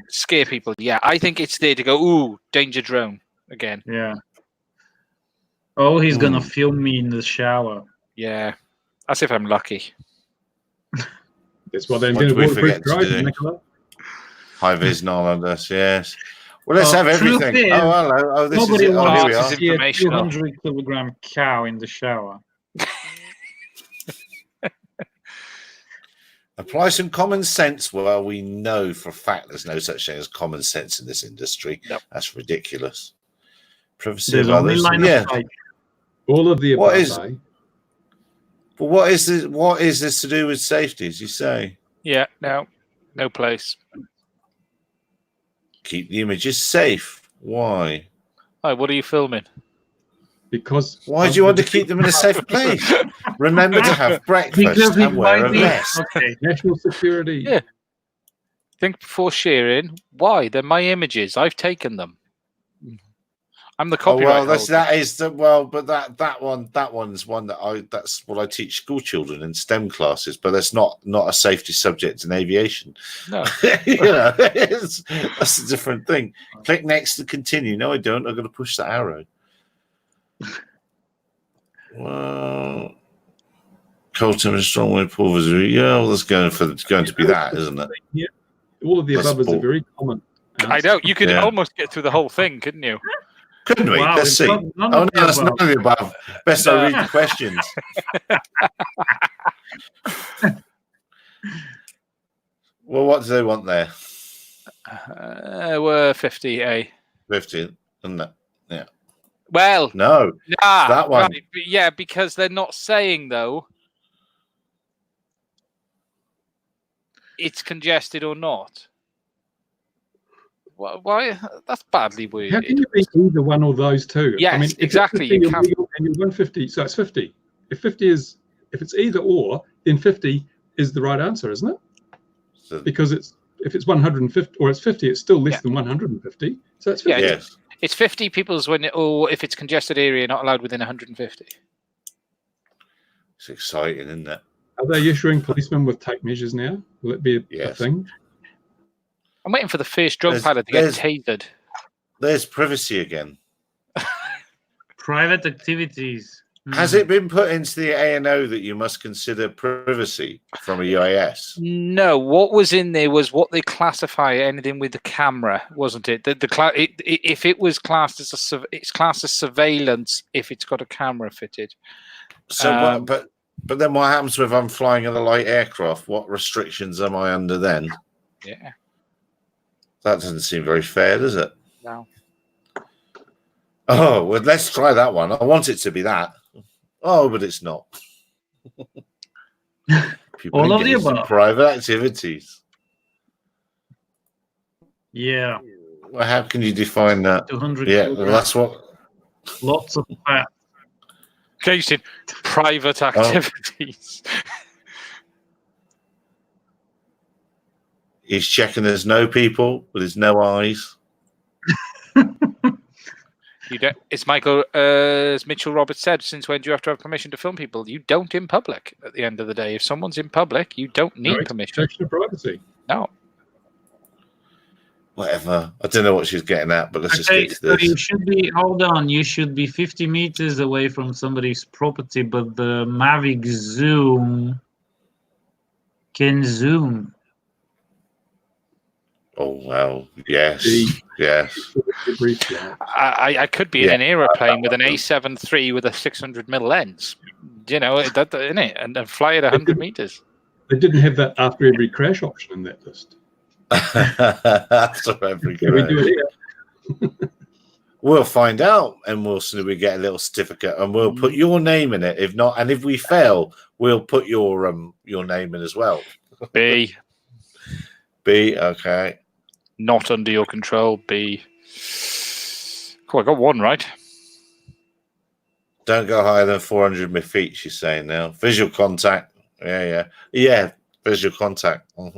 [SPEAKER 3] Scare people.
[SPEAKER 4] Yeah, I think it's there to go, ooh, danger drone again.
[SPEAKER 3] Yeah. Oh, he's gonna film me in the shower.
[SPEAKER 4] Yeah, as if I'm lucky.
[SPEAKER 2] That's what they're
[SPEAKER 1] What
[SPEAKER 2] going
[SPEAKER 1] did we
[SPEAKER 2] to
[SPEAKER 1] forget to do?
[SPEAKER 2] Nicola.
[SPEAKER 1] High vis null on us, yes. Well, let's have
[SPEAKER 3] truth
[SPEAKER 1] everything.
[SPEAKER 3] is,
[SPEAKER 1] Oh, hello. Oh, this is
[SPEAKER 3] Nobody
[SPEAKER 1] it. Oh, here we
[SPEAKER 3] wants
[SPEAKER 1] are.
[SPEAKER 3] to see a
[SPEAKER 4] Informational.
[SPEAKER 3] 200-kilogram cow in the shower.
[SPEAKER 1] Apply some common sense. Well, we know for a fact there's no such thing as common sense in this industry.
[SPEAKER 4] Nope.
[SPEAKER 1] That's ridiculous. Privacy
[SPEAKER 3] There's
[SPEAKER 1] of
[SPEAKER 3] only
[SPEAKER 1] others.
[SPEAKER 3] line
[SPEAKER 1] Yeah.
[SPEAKER 3] of sight.
[SPEAKER 2] All of the
[SPEAKER 1] What
[SPEAKER 2] above,
[SPEAKER 1] is-
[SPEAKER 2] eh?
[SPEAKER 1] But what is this? What is this to do with safety? As you say,
[SPEAKER 4] Yeah, no place.
[SPEAKER 1] keep the images safe. Why?
[SPEAKER 4] Oh, what are you filming?
[SPEAKER 2] Because
[SPEAKER 1] Why do you want to keep them in a safe place? Remember to have breakfast
[SPEAKER 3] Because it
[SPEAKER 1] and wear
[SPEAKER 3] might
[SPEAKER 1] a
[SPEAKER 3] be.
[SPEAKER 1] vest.
[SPEAKER 3] Okay.
[SPEAKER 2] national security?
[SPEAKER 4] Yeah. Think before sharing. Why? They're my images. I've taken them. I'm the
[SPEAKER 1] Oh
[SPEAKER 4] copyright.
[SPEAKER 1] well,
[SPEAKER 4] holder.
[SPEAKER 1] but that one's one that's what I teach school children in STEM classes. But that's not a safety subject in aviation.
[SPEAKER 4] No.
[SPEAKER 1] That's a different thing. Click next to continue. No, I don't. I'm going to push the arrow. Well, cold temperature, strong wind, poor visibility. Yeah, well, that's going to be that, isn't it?
[SPEAKER 2] Yeah. All of the
[SPEAKER 1] That's
[SPEAKER 2] above is a
[SPEAKER 1] all.
[SPEAKER 2] very common.
[SPEAKER 4] I know. You could
[SPEAKER 1] Yeah.
[SPEAKER 4] almost get through the whole thing, couldn't you?
[SPEAKER 1] Couldn't we?
[SPEAKER 3] Wow,
[SPEAKER 1] Let's
[SPEAKER 3] it's
[SPEAKER 1] see.
[SPEAKER 3] not- none
[SPEAKER 1] Oh
[SPEAKER 3] of
[SPEAKER 1] no,
[SPEAKER 3] the
[SPEAKER 1] that's
[SPEAKER 3] above.
[SPEAKER 1] none of the above. Best I read the questions. Well, what do they want there?
[SPEAKER 4] We're 50,
[SPEAKER 1] 50, isn't it?
[SPEAKER 4] Well,
[SPEAKER 1] No. that one.
[SPEAKER 4] Right, but yeah, because they're not saying though it's congested or not. Why? That's badly
[SPEAKER 2] How
[SPEAKER 4] worded.
[SPEAKER 2] can you be either one or those two?
[SPEAKER 4] Yes,
[SPEAKER 2] if
[SPEAKER 4] exactly,
[SPEAKER 2] it's
[SPEAKER 4] you
[SPEAKER 2] 50
[SPEAKER 4] can't-
[SPEAKER 2] illegal and you're 150, so it's 50. If it's either or, then 50 is the right answer, isn't it?
[SPEAKER 1] So,
[SPEAKER 2] Because if it's 150 or it's 50, it's still less
[SPEAKER 4] Yeah.
[SPEAKER 2] than 150. So it's 50.
[SPEAKER 4] Yeah,
[SPEAKER 1] yes.
[SPEAKER 4] It's 50 people's or if it's congested area, not allowed within 150.
[SPEAKER 1] It's exciting, isn't it?
[SPEAKER 2] Are they issuing policemen with tape measures now? Will it be a
[SPEAKER 1] Yes.
[SPEAKER 2] thing?
[SPEAKER 4] I'm waiting for the first drug
[SPEAKER 1] There's-
[SPEAKER 4] pilot to get
[SPEAKER 1] there's-
[SPEAKER 4] tasered.
[SPEAKER 1] There's privacy again.
[SPEAKER 3] Private activities.
[SPEAKER 1] Has it been put into the ANO that you must consider privacy from a UAS?
[SPEAKER 4] No, what was in there was what they classify anything with the camera, wasn't it? If it was classed as it's classed as surveillance if it's got a camera fitted.
[SPEAKER 1] So, but then what happens if I'm flying in a light aircraft? What restrictions am I under then?
[SPEAKER 4] Yeah.
[SPEAKER 1] That doesn't seem very fair, does it?
[SPEAKER 4] No.
[SPEAKER 1] Oh, well, let's try that one. I want it to be that. Oh, but it's not. People
[SPEAKER 3] All of the
[SPEAKER 1] engaged in
[SPEAKER 3] above.
[SPEAKER 1] private activities.
[SPEAKER 3] Yeah.
[SPEAKER 1] Well, how can you define that?
[SPEAKER 3] 200
[SPEAKER 1] Yeah, well,
[SPEAKER 3] kilograms.
[SPEAKER 1] that's what.
[SPEAKER 3] Lots of fat.
[SPEAKER 4] Engaged in private activities.
[SPEAKER 1] He's checking there's no people, but there's no eyes.
[SPEAKER 4] You don't. It's Michael, as Mitchell Roberts said. Since when do you have to have permission to film people? You don't in public. At the end of the day, if someone's in public, you don't need
[SPEAKER 2] No
[SPEAKER 4] permission.
[SPEAKER 2] protection of privacy.
[SPEAKER 4] No.
[SPEAKER 1] Whatever. I don't know what she's getting at, but let's just
[SPEAKER 3] Okay,
[SPEAKER 1] get to
[SPEAKER 3] so
[SPEAKER 1] this.
[SPEAKER 3] you should be, hold on, you should be 50 meters away from somebody's property, but the Mavic Zoom can zoom.
[SPEAKER 1] Oh, well, yes. Yes.
[SPEAKER 4] I could be in
[SPEAKER 1] Yeah.
[SPEAKER 4] an aeroplane with an A7 III with a 600mm lens, you know, that in it, and fly at 100 meters.
[SPEAKER 2] They didn't have that after every crash option in that list.
[SPEAKER 1] That's a every
[SPEAKER 2] Can we do
[SPEAKER 1] crash.
[SPEAKER 2] it here?
[SPEAKER 1] We'll find out, and we'll see if we get a little certificate, and we'll put your name in it. If not, and if we fail, we'll put your name in as well.
[SPEAKER 4] B,
[SPEAKER 1] Okay.
[SPEAKER 4] not under your control. B. Cool, I got one right.
[SPEAKER 1] Don't go higher than 400 feet. She's saying now. Visual contact. Yeah. visual contact. Mhm.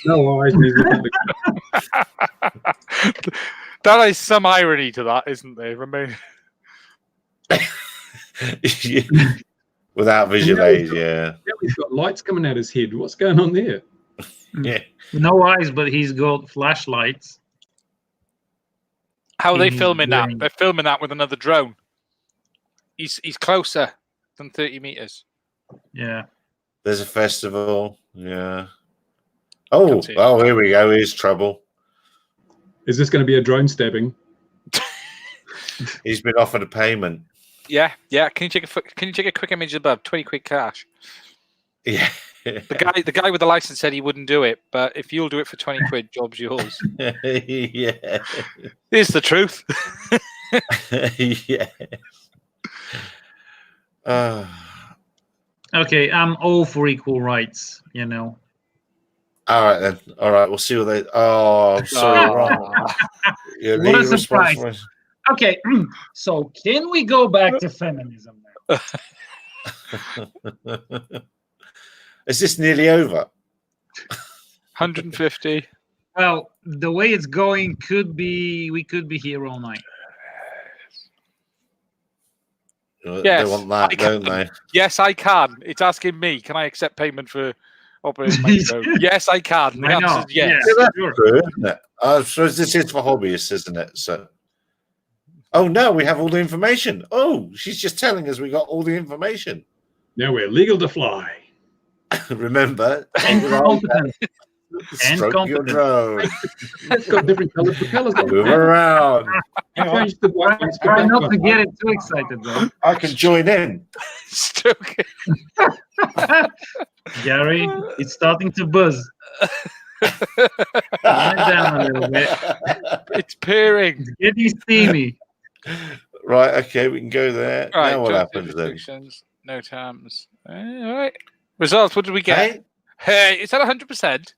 [SPEAKER 2] No eyes, and he's looking at the
[SPEAKER 4] That is some irony to that, isn't there? Remain.
[SPEAKER 1] Without visual aid, yeah.
[SPEAKER 2] Now he's got lights coming out his head. What's going on there?
[SPEAKER 1] Yeah.
[SPEAKER 3] No eyes, but he's got flashlights.
[SPEAKER 4] How are they
[SPEAKER 3] He's
[SPEAKER 4] filming that?
[SPEAKER 3] wearing-
[SPEAKER 4] They're filming that with another drone. He's closer than 30 meters.
[SPEAKER 3] Yeah.
[SPEAKER 1] There's a festival. Yeah. Oh,
[SPEAKER 4] Can't see it.
[SPEAKER 1] oh, here we go. Here's trouble.
[SPEAKER 2] Is this going to be a drone stabbing?
[SPEAKER 1] He's been offered a payment.
[SPEAKER 4] Yeah. Can you take a quick image above? 20 quid cash.
[SPEAKER 1] Yeah.
[SPEAKER 4] The guy with the license said he wouldn't do it, but if you'll do it for 20 quid, job's yours.
[SPEAKER 1] Yeah.
[SPEAKER 4] Here's the truth.
[SPEAKER 1] Yeah.
[SPEAKER 3] Okay, I'm all for equal rights, you know.
[SPEAKER 1] All right then. All right, we'll see what they. Oh, I'm sorry.
[SPEAKER 4] Oh.
[SPEAKER 1] Wrong. Your
[SPEAKER 3] What a
[SPEAKER 1] legal
[SPEAKER 3] surprise.
[SPEAKER 1] responsibility.
[SPEAKER 3] Okay, so can we go back to feminism now?
[SPEAKER 1] Is this nearly over?
[SPEAKER 4] 150.
[SPEAKER 3] Well, the way it's going we could be here all night.
[SPEAKER 4] Yes,
[SPEAKER 1] They want that,
[SPEAKER 4] I
[SPEAKER 1] don't
[SPEAKER 4] can.
[SPEAKER 1] they?
[SPEAKER 4] Yes, I can. It's asking me, can I accept payment for operating my drone? Yes, I can. The
[SPEAKER 3] I know.
[SPEAKER 4] answer is yes.
[SPEAKER 3] Yeah, sure.
[SPEAKER 1] True, isn't it? I suppose this is for hobbyists, isn't it? So. Oh no, we have all the information. Oh, she's just telling us we got all the information.
[SPEAKER 2] Now we're legal to fly.
[SPEAKER 1] Remember,
[SPEAKER 3] And competent. And
[SPEAKER 1] stroke your
[SPEAKER 3] competent.
[SPEAKER 1] drone.
[SPEAKER 2] It's got different coloured propellers.
[SPEAKER 1] Move around.
[SPEAKER 2] Change the white ones to
[SPEAKER 3] Try
[SPEAKER 2] black
[SPEAKER 3] not to
[SPEAKER 2] ones.
[SPEAKER 3] get it too excited, though.
[SPEAKER 1] I can join in.
[SPEAKER 4] Stroke it.
[SPEAKER 3] Gary, it's starting to buzz. Calm it down a little bit.
[SPEAKER 4] It's purring.
[SPEAKER 3] It's getting steamy.
[SPEAKER 1] Right, okay, we can go there.
[SPEAKER 4] Right.
[SPEAKER 1] Now what
[SPEAKER 4] drone
[SPEAKER 1] happens then?
[SPEAKER 4] restrictions, no times. All right. Results. What did we get?
[SPEAKER 1] Hey?
[SPEAKER 4] Hey, is that 100%?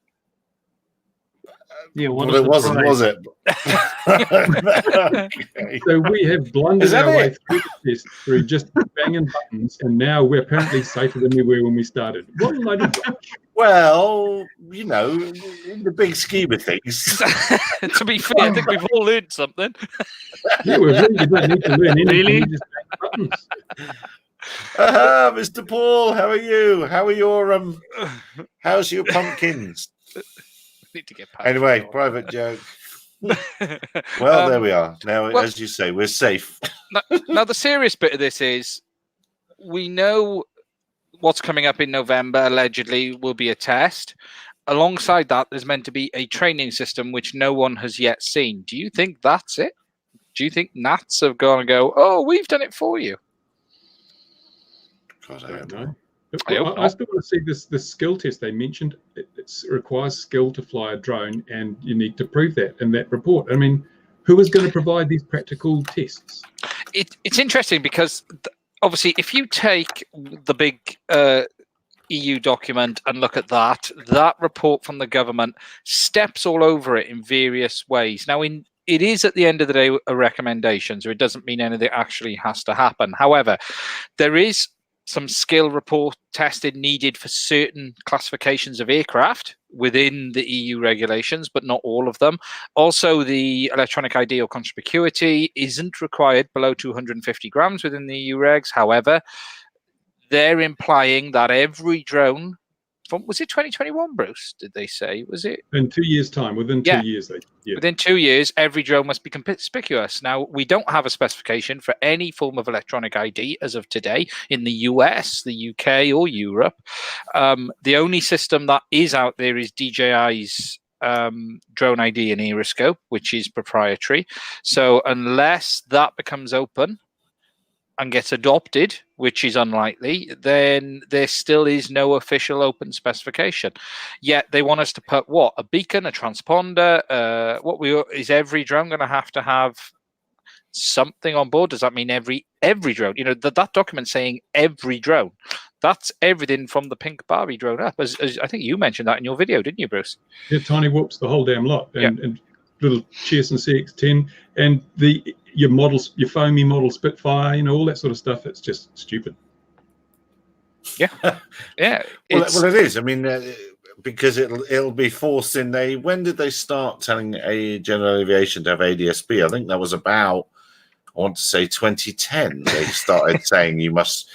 [SPEAKER 3] Yeah, what
[SPEAKER 1] Well,
[SPEAKER 3] a
[SPEAKER 1] it wasn't,
[SPEAKER 3] surprise.
[SPEAKER 1] was it? Okay.
[SPEAKER 2] So we have blundered
[SPEAKER 1] Is that
[SPEAKER 2] our way
[SPEAKER 1] it?
[SPEAKER 2] through the test through just banging buttons, and now we're apparently safer than we were when we started. What a load of rubbish.
[SPEAKER 1] Well, you know, in the big scheme of things.
[SPEAKER 4] To be fair, I think we've all learned something.
[SPEAKER 2] Yeah, we really don't need to learn anything.
[SPEAKER 3] Really?
[SPEAKER 2] We just bang buttons.
[SPEAKER 1] Mr. Paul, how are you? How are your how's your pumpkins?
[SPEAKER 4] Need to get past
[SPEAKER 1] Anyway,
[SPEAKER 4] that.
[SPEAKER 1] private joke. Well, there we are. Now,
[SPEAKER 4] well-
[SPEAKER 1] as you say, we're safe.
[SPEAKER 4] Now, the serious bit of this is we know what's coming up in November, allegedly, will be a test. Alongside that, there's meant to be a training system which no one has yet seen. Do you think that's it? Do you think Nats have gone and go, oh, we've done it for you?
[SPEAKER 1] God, I
[SPEAKER 2] I
[SPEAKER 1] hope
[SPEAKER 2] don't
[SPEAKER 1] not.
[SPEAKER 2] know.
[SPEAKER 4] I hope
[SPEAKER 2] I still want to see this skill test they mentioned. It requires skill to fly a drone, and you need to prove that in that report. I mean, who is going to provide these practical tests?
[SPEAKER 4] It's interesting because obviously, if you take the big EU document and look at that report from the government steps all over it in various ways. Now, it is at the end of the day a recommendation, so it doesn't mean anything actually has to happen. However, there is some skill report tested needed for certain classifications of aircraft within the EU regulations, but not all of them. Also, the electronic ID or conspicuity isn't required below 250 grams within the EU regs. However, they're implying that every drone from, was it 2021, Bruce? Did they say? Was it?
[SPEAKER 2] In 2 years' time, within
[SPEAKER 4] Yeah.
[SPEAKER 2] 2 years,
[SPEAKER 4] Within 2 years, every drone must be conspicuous. Now, we don't have a specification for any form of electronic ID as of today in the US, the UK, or Europe. The only system that is out there is DJI's drone ID and Aeroscope, which is proprietary. So unless that becomes open and gets adopted, which is unlikely, then there still is no official open specification. Yet they want us to put what? A beacon, a transponder. Is every drone going to have something on board? Does that mean every drone? You know, that document saying every drone. That's everything from the pink Barbie drone up. As I think you mentioned that in your video, didn't you, Bruce?
[SPEAKER 2] Yeah, tiny whoops, the whole damn lot, and little Cheerson CX-10, and your foamy model Spitfire, you know, all that sort of stuff. It's just stupid.
[SPEAKER 4] Yeah.
[SPEAKER 1] Well, it is. I mean, because it'll be forced in. When did they start telling a general aviation to have ADS-B? I think that was about, I want to say 2010. They started saying you must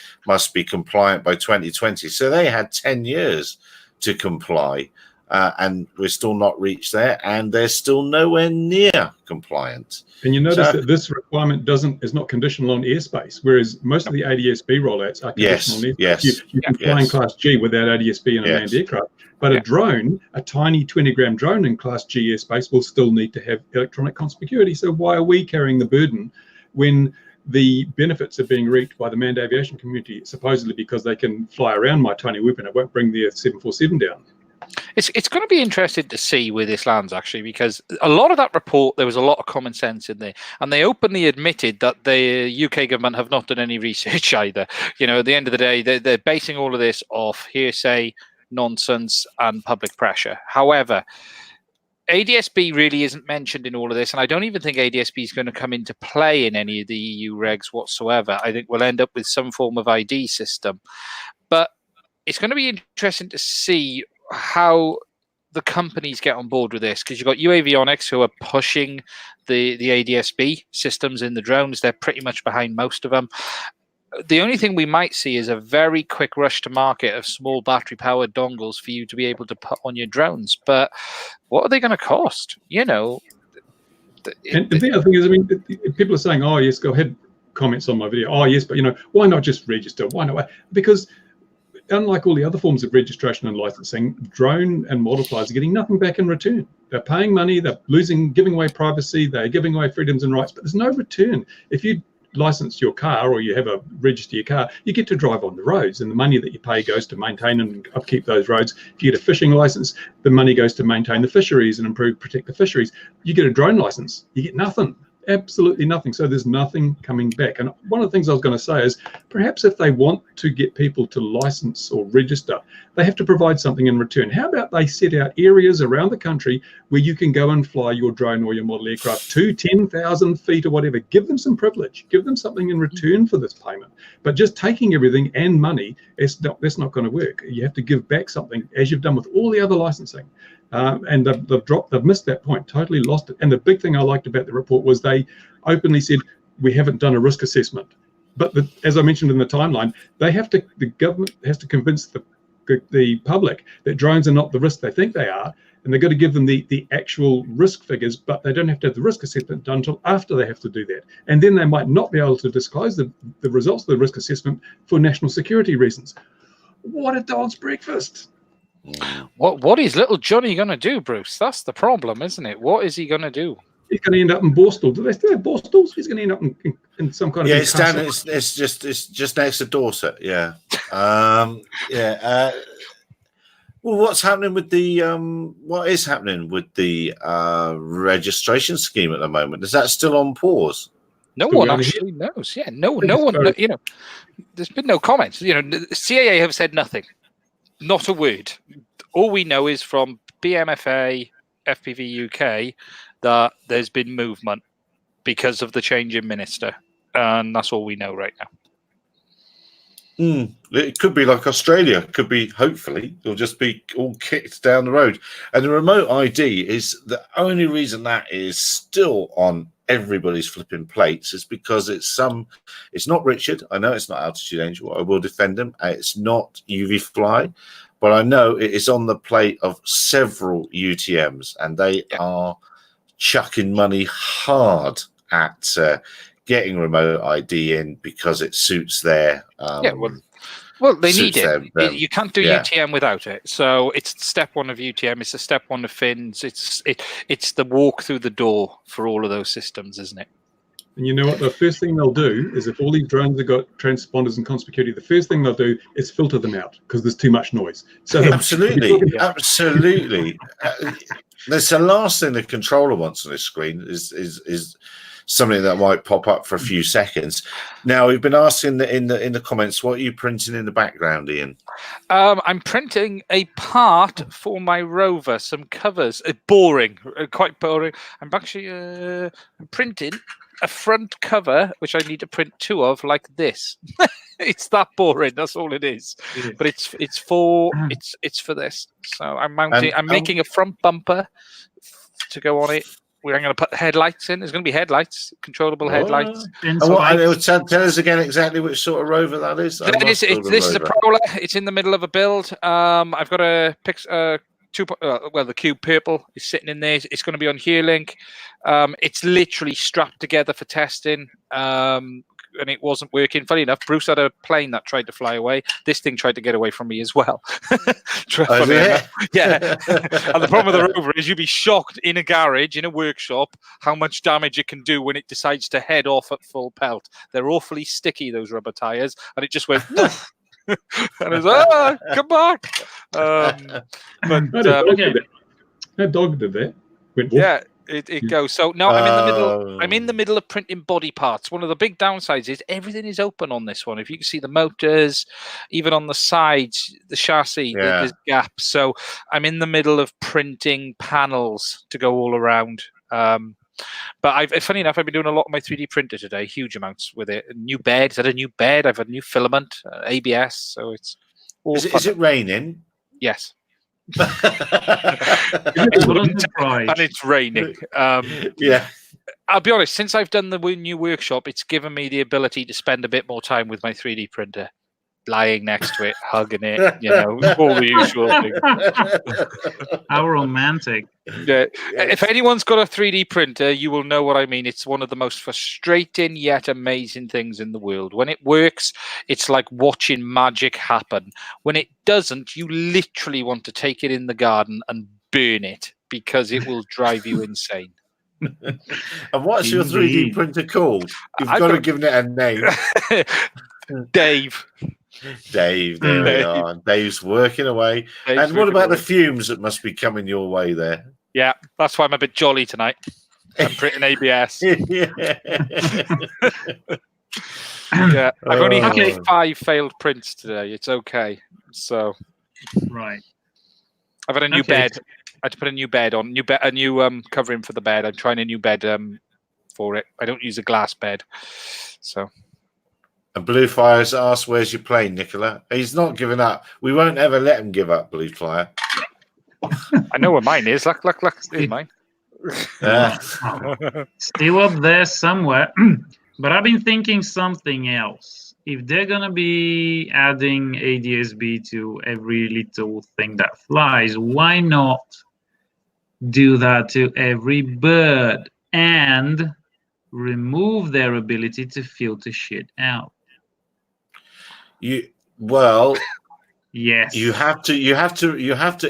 [SPEAKER 1] be compliant by 2020. So they had 10 years to comply, and we're still not reached there, and they're still nowhere near compliant.
[SPEAKER 2] And you notice that this requirement is not conditional on airspace, whereas most of the ADS-B rollouts are conditional on airspace.
[SPEAKER 1] Yes,
[SPEAKER 2] you can fly in Class G without ADS-B in a manned aircraft, but a drone, a tiny 20-gram drone in Class G airspace will still need to have electronic conspicuity. So why are we carrying the burden when the benefits are being reaped by the manned aviation community, supposedly because they can fly around my tiny weapon? It won't bring the 747 down.
[SPEAKER 4] It's going to be interesting to see where this lands, actually, because a lot of that report, there was a lot of common sense in there, and they openly admitted that the UK government have not done any research either. You know, at the end of the day, they're basing all of this off hearsay, nonsense, and public pressure. However, ADS-B really isn't mentioned in all of this, and I don't even think ADS-B is going to come into play in any of the EU regs whatsoever. I think we'll end up with some form of ID system, but it's going to be interesting to see how the companies get on board with this, because you've got UAVionics who are pushing the ADS-B systems in the drones. They're pretty much behind most of them. The only thing we might see is a very quick rush to market of small battery-powered dongles for you to be able to put on your drones. But what are they going to cost? You know.
[SPEAKER 2] And the other thing is, I mean, people are saying, "Oh, yes, go ahead." Comments on my video. Oh, yes, but why not just register? Why not? Because unlike all the other forms of registration and licensing, drone and multipliers are getting nothing back in return. They're paying money, they're giving away privacy, they're giving away freedoms and rights, but there's no return. If you license your car or you have a register your car, you get to drive on the roads, and the money that you pay goes to maintain and upkeep those roads. If you get a fishing license, the money goes to maintain the fisheries and protect the fisheries. You get a drone license, you get nothing. Absolutely nothing. So there's nothing coming back. And one of the things I was going to say is, perhaps if they want to get people to license or register, they have to provide something in return. How about they set out areas around the country where you can go and fly your drone or your model aircraft to 10,000 feet or whatever? Give them some privilege, give them something in return for this payment. But just taking everything and money, that's not going to work. You have to give back something, as you've done with all the other licensing. And they've missed that point, totally lost it. And the big thing I liked about the report was they openly said, we haven't done a risk assessment. But as I mentioned in the timeline, the government has to convince the public that drones are not the risk they think they are, and they've got to give them the actual risk figures, but they don't have to have the risk assessment done until after they have to do that. And then they might not be able to disclose the results of the risk assessment for national security reasons. What a dog's breakfast.
[SPEAKER 4] What is little Johnny going to do, Bruce? That's the problem, isn't it? What is he going to do?
[SPEAKER 2] He's going to end up in Borstal. Do they still have Borstals? He's going to end up in some kind of...
[SPEAKER 1] Yeah, it's down. It's just next to Dorset. Yeah. Well, what's happening with the what is happening with the registration scheme at the moment? Is that still on pause?
[SPEAKER 4] No one actually knows. Yeah, no one. You know, there's been no comments. You know, the CAA have said nothing. Not a word. All we know is from BMFA, FPV UK, that there's been movement because of the change in minister. And that's all we know right now.
[SPEAKER 1] It could be like Australia. It could be, hopefully, it'll just be all kicked down the road. And the remote ID is the only reason that is still on everybody's flipping plates is because it's not Richard. I know it's not Altitude Angel. I will defend him. It's not UV Fly, but I know it is on the plate of several UTMs, and they are chucking money hard at getting remote ID in because it suits their
[SPEAKER 4] well, they need it. You can't do UTM without it. So it's step one of UTM. It's the step one of fins. It's the walk through the door for all of those systems, isn't it?
[SPEAKER 2] And you know what? The first thing they'll do is, if all these drones have got transponders and conspicuity, the first thing they'll do is filter them out because there's too much noise. So
[SPEAKER 1] absolutely. That's the last thing the controller wants on his screen is something that might pop up for a few seconds. Now, we've been asking in the comments, what are you printing in the background, Ian?
[SPEAKER 4] I'm printing a part for my rover, some covers. Boring, quite boring. I'm actually printing a front cover, which I need to print 2 of, like this. It's that boring. That's all it is. But it's for this. So I'm making a front bumper to go on it. I'm going to put headlights in. There's going to be headlights, controllable headlights.
[SPEAKER 1] Tell us again exactly which sort of Rover that is.
[SPEAKER 4] This is a Prowler. It's in the middle of a build. I've got a the Cube Purple is sitting in there. It's going to be on HereLink. It's literally strapped together for testing. And it wasn't working. Funny enough, Bruce had a plane that tried to fly away. This thing tried to get away from me as well. Yeah. And the problem with the Rover is you'd be shocked in a garage, in a workshop, how much damage it can do when it decides to head off at full pelt. They're awfully sticky, those rubber tires, and it just went woof. And it's come back.
[SPEAKER 2] That dog did that.
[SPEAKER 4] Yeah. It goes. So no, I'm in the middle of printing body parts. One of the big downsides is everything is open on this one. If you can see the motors, even on the sides, the chassis, there's gaps. So I'm in the middle of printing panels to go all around. But funny enough, I've been doing a lot on my 3D printer today, huge amounts with it. A new bed. I've had a new bed. I've had a new filament, ABS. So it's all. Is it
[SPEAKER 1] raining?
[SPEAKER 4] Yes.
[SPEAKER 3] And
[SPEAKER 4] it's raining.
[SPEAKER 1] Yeah.
[SPEAKER 4] I'll be honest, since I've done the new workshop, it's given me the ability to spend a bit more time with my 3D printer, lying next to it, hugging it, all the usual things.
[SPEAKER 3] How romantic.
[SPEAKER 4] Yeah. If anyone's got a 3D printer, you will know what I mean. It's one of the most frustrating yet amazing things in the world. When it works, it's like watching magic happen. When it doesn't, you literally want to take it in the garden and burn it because it will drive you insane.
[SPEAKER 1] And what's your 3D printer called? You've got to give it a name.
[SPEAKER 4] Dave,
[SPEAKER 1] there we are. Dave's working away. And what about the fumes that must be coming your way there?
[SPEAKER 4] Yeah, that's why I'm a bit jolly tonight. I'm printing ABS. Yeah, I've only had 5 failed prints today. It's okay. So,
[SPEAKER 3] right.
[SPEAKER 4] I've had a new bed. I had to put a new bed on, a new covering for the bed. I'm trying a new bed for it. I don't use a glass bed, so.
[SPEAKER 1] And Blue Fire's asked, "Where's your plane, Nicola?" He's not giving up. We won't ever let him give up, Blue Fire.
[SPEAKER 4] I know where mine is. Look, here's mine.
[SPEAKER 3] Still up there somewhere. But I've been thinking something else. If they're gonna be adding ADS-B to every little thing that flies, why not do that to every bird and remove their ability to filter shit out?
[SPEAKER 1] Yes. You have to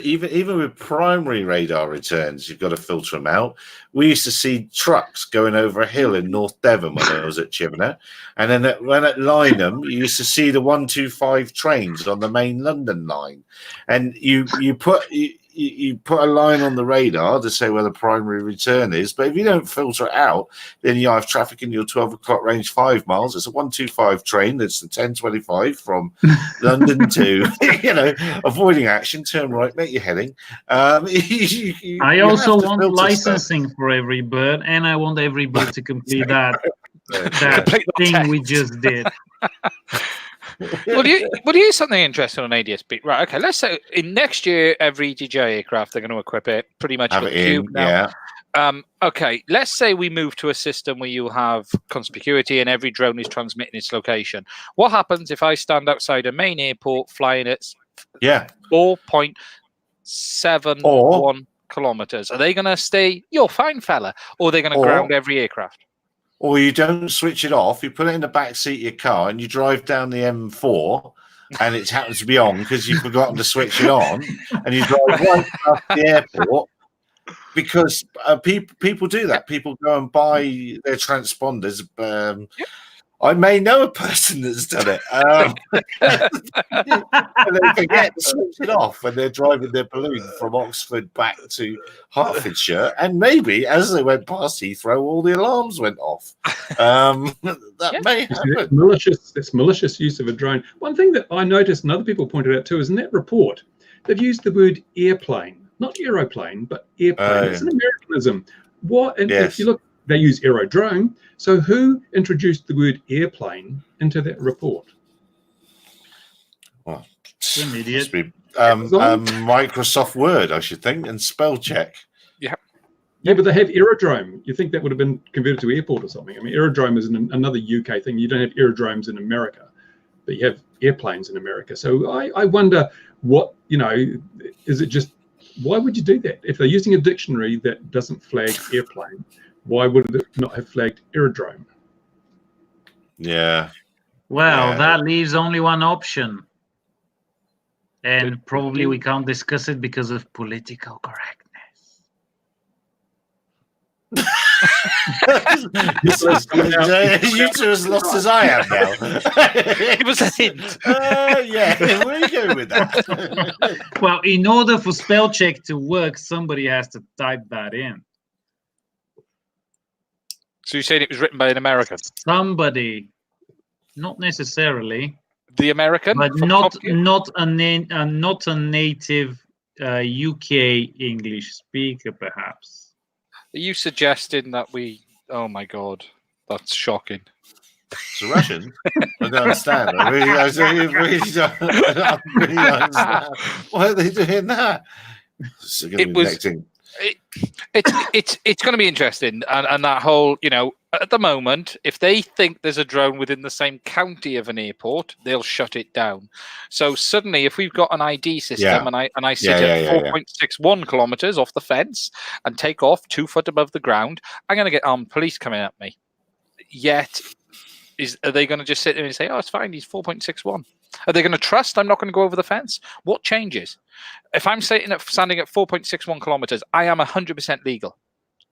[SPEAKER 1] even with primary radar returns, you've got to filter them out. We used to see trucks going over a hill in North Devon when I was at Chibnall, and then when at Lynham, you used to see the 125 trains on the main London line, and you put a line on the radar to say where the primary return is, but if you don't filter it out, then you have traffic in your 12 o'clock range 5 miles. It's a 125 train. That's the 1025 from London to, avoiding action, turn right, make your heading.
[SPEAKER 3] I also want licensing for every bird, and I want every bird to complete that thing we just did.
[SPEAKER 4] Well, here's something interesting on ADS-B. Right, okay, let's say in next year, every DJI aircraft, they're going to equip it pretty much with Cube now. Yeah. Okay, let's say we move to a system where you have conspicuity and every drone is transmitting its location. What happens if I stand outside a main airport flying at 4.71 kilometers? Are they going to stay, "You're fine, fella," or are they going to ground every aircraft?
[SPEAKER 1] Or you don't switch it off, you put it in the back seat of your car and you drive down the M4 and it happens to be on because you've forgotten to switch it on, and you drive right past the airport because people do that. People go and buy their transponders. I may know a person that's done it. And they forget to switch it off when they're driving their balloon from Oxford back to Hertfordshire. And maybe as they went past Heathrow, all the alarms went off. That may happen.
[SPEAKER 2] It's malicious use of a drone. One thing that I noticed and other people pointed out too is in that report, they've used the word airplane, not aeroplane, but airplane. It's an Americanism. If you look they use aerodrome. So who introduced the word airplane into that report?
[SPEAKER 1] Well,
[SPEAKER 3] You're an idiot.
[SPEAKER 1] must be, Microsoft Word, I should think, and spell check.
[SPEAKER 2] Yeah, but they have aerodrome. You think that would have been converted to airport or something? I mean, aerodrome is another UK thing. You don't have aerodromes in America, but you have airplanes in America. So I wonder what, is it just, why would you do that? If they're using a dictionary that doesn't flag airplane, why would it not have flagged aerodrome?
[SPEAKER 1] Yeah.
[SPEAKER 3] Well, that leaves only one option. And probably we can't discuss it because of political correctness.
[SPEAKER 1] You two as lost as I am now.
[SPEAKER 4] It was a hint.
[SPEAKER 1] Yeah, where are you going with that?
[SPEAKER 3] Well, in order for spell check to work, somebody has to type that in.
[SPEAKER 4] So you're saying it was written by an American?
[SPEAKER 3] Somebody, not necessarily.
[SPEAKER 4] The American,
[SPEAKER 3] but not a native UK English speaker, perhaps.
[SPEAKER 4] Are you suggesting that we? Oh my God, that's shocking.
[SPEAKER 1] It's a Russian. I don't understand. I really don't understand. Why are they doing that?
[SPEAKER 4] It's going to be interesting, and that whole, at the moment, if they think there's a drone within the same county of an airport, they'll shut it down. So suddenly, if we've got an ID system and I sit at 4.61 kilometers off the fence and take off 2 foot above the ground, I'm going to get armed police coming at me. Yet, are they going to just sit there and say, "Oh, it's fine, he's 4.61"? Are they going to trust I'm not going to go over the fence? What changes? If I'm standing at 4.61 kilometers, I am 100% legal.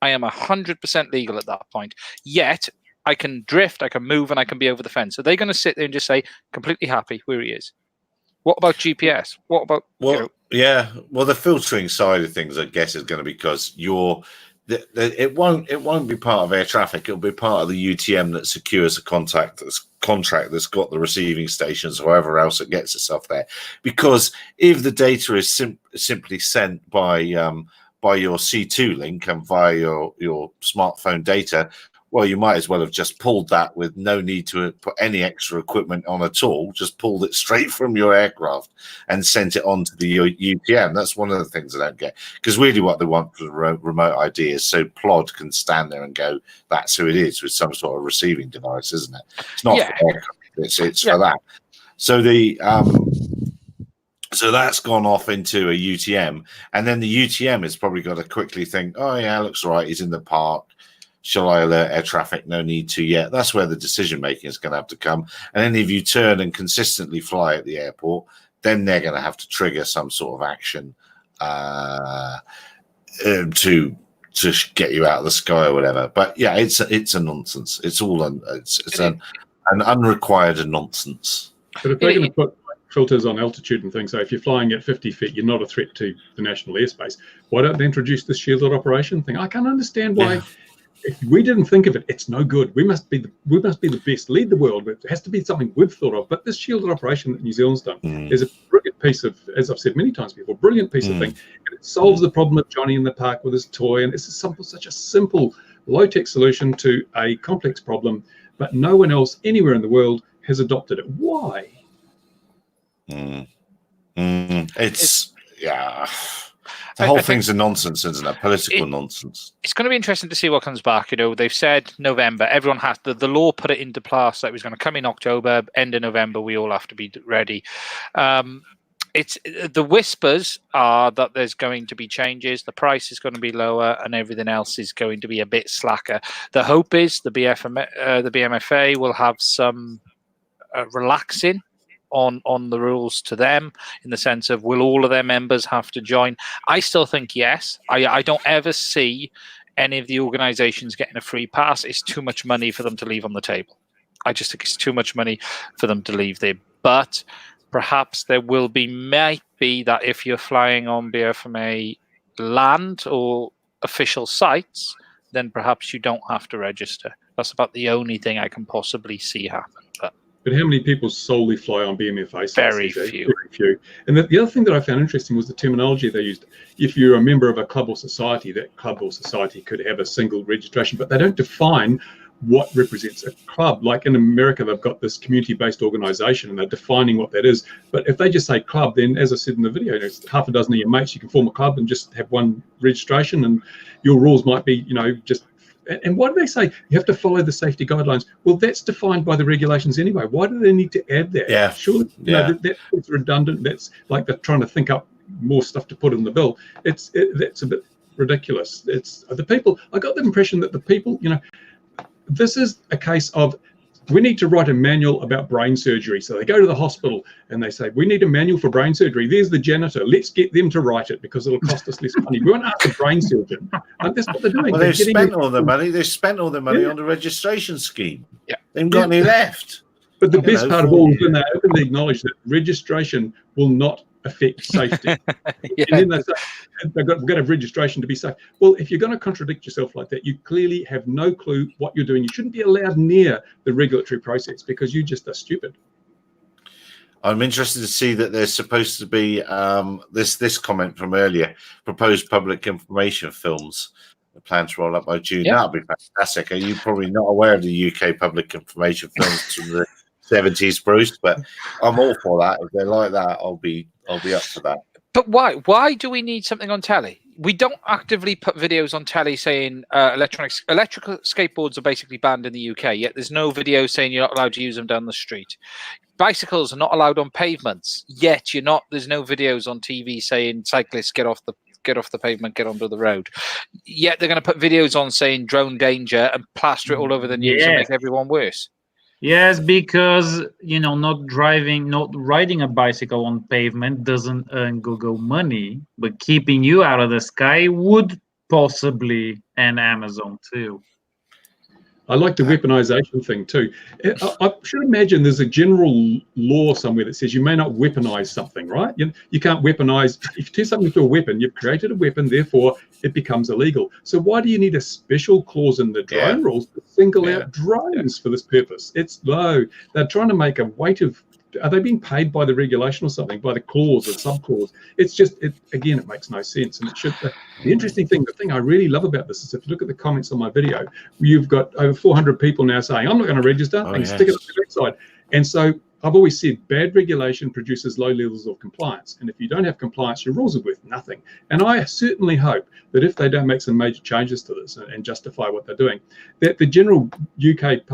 [SPEAKER 4] I am 100% legal at that point. Yet I can drift, I can move, and I can be over the fence. Are they going to sit there and just say, completely happy where he is? What about GPS? What about?
[SPEAKER 1] Yeah. Well, the filtering side of things, I guess, is going to be because it won't be part of air traffic. It'll be part of the UTM that secures a contract that's got the receiving stations, or however else it gets itself there. Because if the data is simply sent by your C2 link and via your smartphone data, well, you might as well have just pulled that with no need to put any extra equipment on at all. Just pulled it straight from your aircraft and sent it on to the UTM. That's one of the things I don't get. Because really what they want for the remote ID is so Plod can stand there and go, that's who it is, with some sort of receiving device, isn't it? It's not for aircraft, it's for that. So so that's gone off into a UTM. And then the UTM has probably got to quickly think, oh, yeah, looks all right, he's in the park. Shall I alert air traffic? No need to yet. That's where the decision making is going to have to come. And then if you turn and consistently fly at the airport, then they're going to have to trigger some sort of action to get you out of the sky or whatever. But yeah, it's a nonsense. It's all an unrequired nonsense.
[SPEAKER 2] But if they're going to put filters on altitude and things, so if you're flying at 50 feet, you're not a threat to the national airspace. Why don't they introduce this shielded operation thing? I can't understand why. Yeah. If we didn't think of it, it's no good. We must be the best, lead the world. It has to be something we've thought of. But this shielded operation that New Zealand's done is a brilliant piece of, as I've said many times before, brilliant piece of thing. And it solves the problem of Johnny in the park with his toy. And it's such a simple, low-tech solution to a complex problem. But no one else anywhere in the world has adopted it. Why?
[SPEAKER 1] It's the whole thing's a nonsense, isn't it? Political nonsense.
[SPEAKER 4] It's going to be interesting to see what comes back. They've said November. Everyone has the law put it into place that it was going to come in October, end of November. We all have to be ready. It's the whispers are that there's going to be changes. The price is going to be lower, and everything else is going to be a bit slacker. The hope is the BMFA will have some relaxing on the rules to them, in the sense of, will all of their members have to join? I still think yes. I don't ever see any of the organizations getting a free pass. It's too much money for them to leave on the table. I just think it's too much money for them to leave there. But perhaps there might be that if you're flying on BFMA land or official sites, then perhaps you don't have to register. That's about the only thing I can possibly see happen. But
[SPEAKER 2] But how many people solely fly on BMFA sites?
[SPEAKER 4] Very few.
[SPEAKER 2] Very few. And the other thing that I found interesting was the terminology they used. If you're a member of a club or society, that club or society could have a single registration, but they don't define what represents a club. Like in America, they've got this community-based organization and they're defining what that is. But if they just say club, then as I said in the video, it's half a dozen of your mates, you can form a club and just have one registration, and your rules might be, just. And why do they say you have to follow the safety guidelines? Well, that's defined by the regulations anyway. Why do they need to add that?
[SPEAKER 1] Yeah.
[SPEAKER 2] Surely, that's redundant. That's like they're trying to think up more stuff to put in the bill. That's a bit ridiculous. It's the people. I got the impression that the people, this is a case of we need to write a manual about brain surgery. So they go to the hospital and they say, we need a manual for brain surgery. There's the janitor. Let's get them to write it because it'll cost us less money. We won't ask a brain surgeon. That's what they're doing.
[SPEAKER 1] Well, they've spent all the money. They've spent all the money on the registration scheme. Yeah. They haven't got any left.
[SPEAKER 2] But the best part of all is when they openly acknowledge that registration will not affect safety. And then they say, we're going to have registration to be safe. Well, if you're going to contradict yourself like that, you clearly have no clue what you're doing. You shouldn't be allowed near the regulatory process because you just are stupid.
[SPEAKER 1] I'm interested to see that there's supposed to be this comment from earlier, proposed public information films. The plan to roll up by June.
[SPEAKER 4] Yeah.
[SPEAKER 1] That'll be fantastic. Are you probably not aware of the UK public information films from the 70s, Bruce? But I'm all for that. If they're like that, I'll be up for that.
[SPEAKER 4] But why? Why do we need something on telly? We don't actively put videos on telly saying electrical skateboards are basically banned in the UK, yet there's no video saying you're not allowed to use them down the street. Bicycles are not allowed on pavements, yet there's no videos on TV saying cyclists get off the pavement, get onto the road. Yet they're going to put videos on saying drone danger and plaster it all over the news and make everyone worse.
[SPEAKER 3] Yes, because not riding a bicycle on pavement doesn't earn Google money, but keeping you out of the sky would possibly, and Amazon too.
[SPEAKER 2] I like the weaponization thing too. I should imagine there's a general law somewhere that says you may not weaponize something, right? You can't weaponize. If you do something to a weapon, you've created a weapon, therefore it becomes illegal. So why do you need a special clause in the drone rules to single out drones for this purpose? It's low. They're trying to make a weight of. Are they being paid by the regulation or something, by the clause or sub-clause? It's just, it makes no sense. And it should. The interesting thing, the thing I really love about this is if you look at the comments on my video, you've got over 400 people now saying, I'm not going to register, and stick it on the website. And so I've always said bad regulation produces low levels of compliance. And if you don't have compliance, your rules are worth nothing. And I certainly hope that if they don't make some major changes to this and justify what they're doing, that the general UK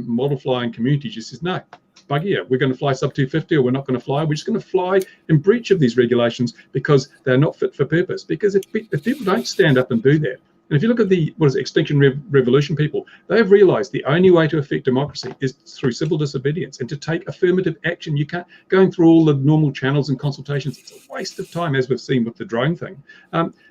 [SPEAKER 2] model flying community just says, no, bugger you, we're going to fly sub 250 or we're not going to fly. We're just going to fly in breach of these regulations because they're not fit for purpose. Because if people don't stand up and do that, and if you look at the Extinction Revolution people, they have realized the only way to affect democracy is through civil disobedience and to take affirmative action. You can't, going through all the normal channels and consultations, it's a waste of time, as we've seen with the drone thing.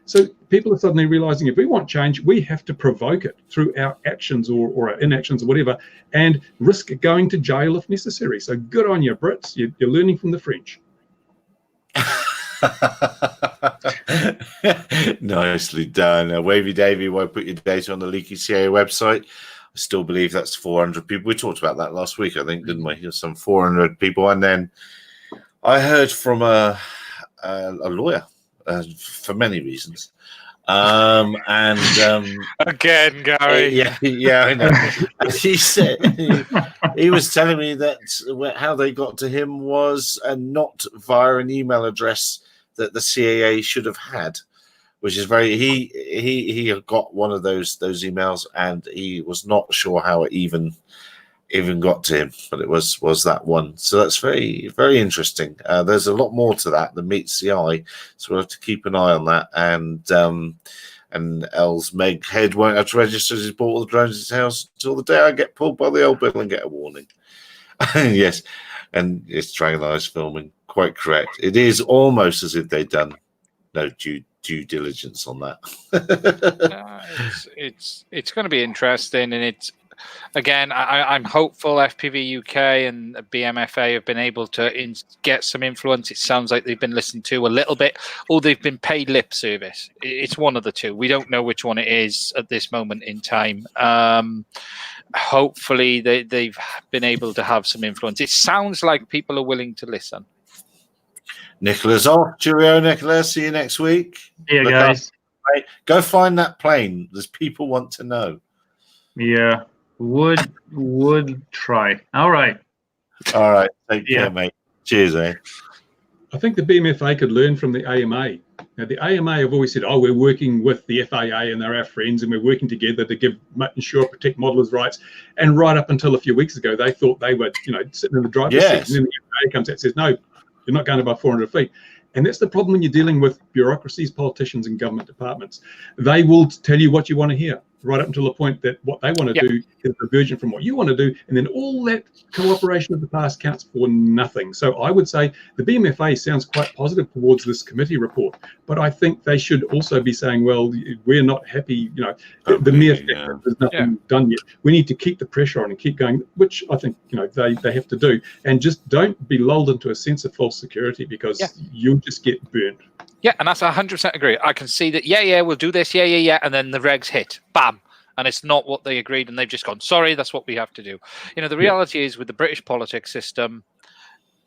[SPEAKER 2] So people are suddenly realizing if we want change, we have to provoke it through our actions or our inactions or whatever, and risk going to jail if necessary. So good on you, Brits. You're learning from the French.
[SPEAKER 1] Nicely done. Wavy Davy won't put your data on the Leaky CA website. I still believe that's 400 people. We talked about that last week, I think, didn't we? There's some 400 people. And then I heard from a lawyer for many reasons. Again,
[SPEAKER 4] Gary.
[SPEAKER 1] Yeah, I know. He said he was telling me that how they got to him was not via an email address that the CAA should have had, which is very. He got one of those emails, and he was not sure how it even got to him, but it was that one. So that's very, very interesting. There's a lot more to that than meets the eye, so we'll have to keep an eye on that. And L's Meg Head won't have to register as he's bought all the drones in his house until the day I get pulled by the old bill and get a warning. Yes, and it's Dragon Eyes filming. Quite correct. It is almost as if they'd done no due diligence on that.
[SPEAKER 4] It's going to be interesting, and again, I'm hopeful FPV UK and BMFA have been able to get some influence. It sounds like they've been listened to a little bit, or they've been paid lip service. It's one of the two. We don't know which one it is at this moment in time. Hopefully they've been able to have some influence. It sounds like people are willing to listen.
[SPEAKER 1] Nicola's off. Cheerio, Nicola. See you next week.
[SPEAKER 3] Yeah, guys.
[SPEAKER 1] Go find that plane. There's people want to know.
[SPEAKER 3] Yeah, would try. All right.
[SPEAKER 1] All right. Take care, mate. Cheers, eh?
[SPEAKER 2] I think the BMFA could learn from the AMA. Now, the AMA have always said, "Oh, we're working with the FAA and they're our friends, and we're working together to protect modelers' rights." And right up until a few weeks ago, they thought they were, sitting in the driver's seat. And then the FAA comes out and says, "No, you're not going above 400 feet." And that's the problem when you're dealing with bureaucracies, politicians, and government departments. They will tell you what you want to hear, right up until the point that what they want to do is divergent from what you want to do, and then all that cooperation of the past counts for nothing. So I would say the BMFA sounds quite positive towards this committee report, but I think they should also be saying, well, we're not happy, the mere fact that there's nothing done yet. We need to keep the pressure on and keep going, which I think, they have to do. And just don't be lulled into a sense of false security, because you'll just get burnt.
[SPEAKER 4] Yeah, and that's 100% agree. I can see that, we'll do this, and then the regs hit, bam, and it's not what they agreed, and they've just gone, sorry, that's what we have to do. The reality is with the British politics system,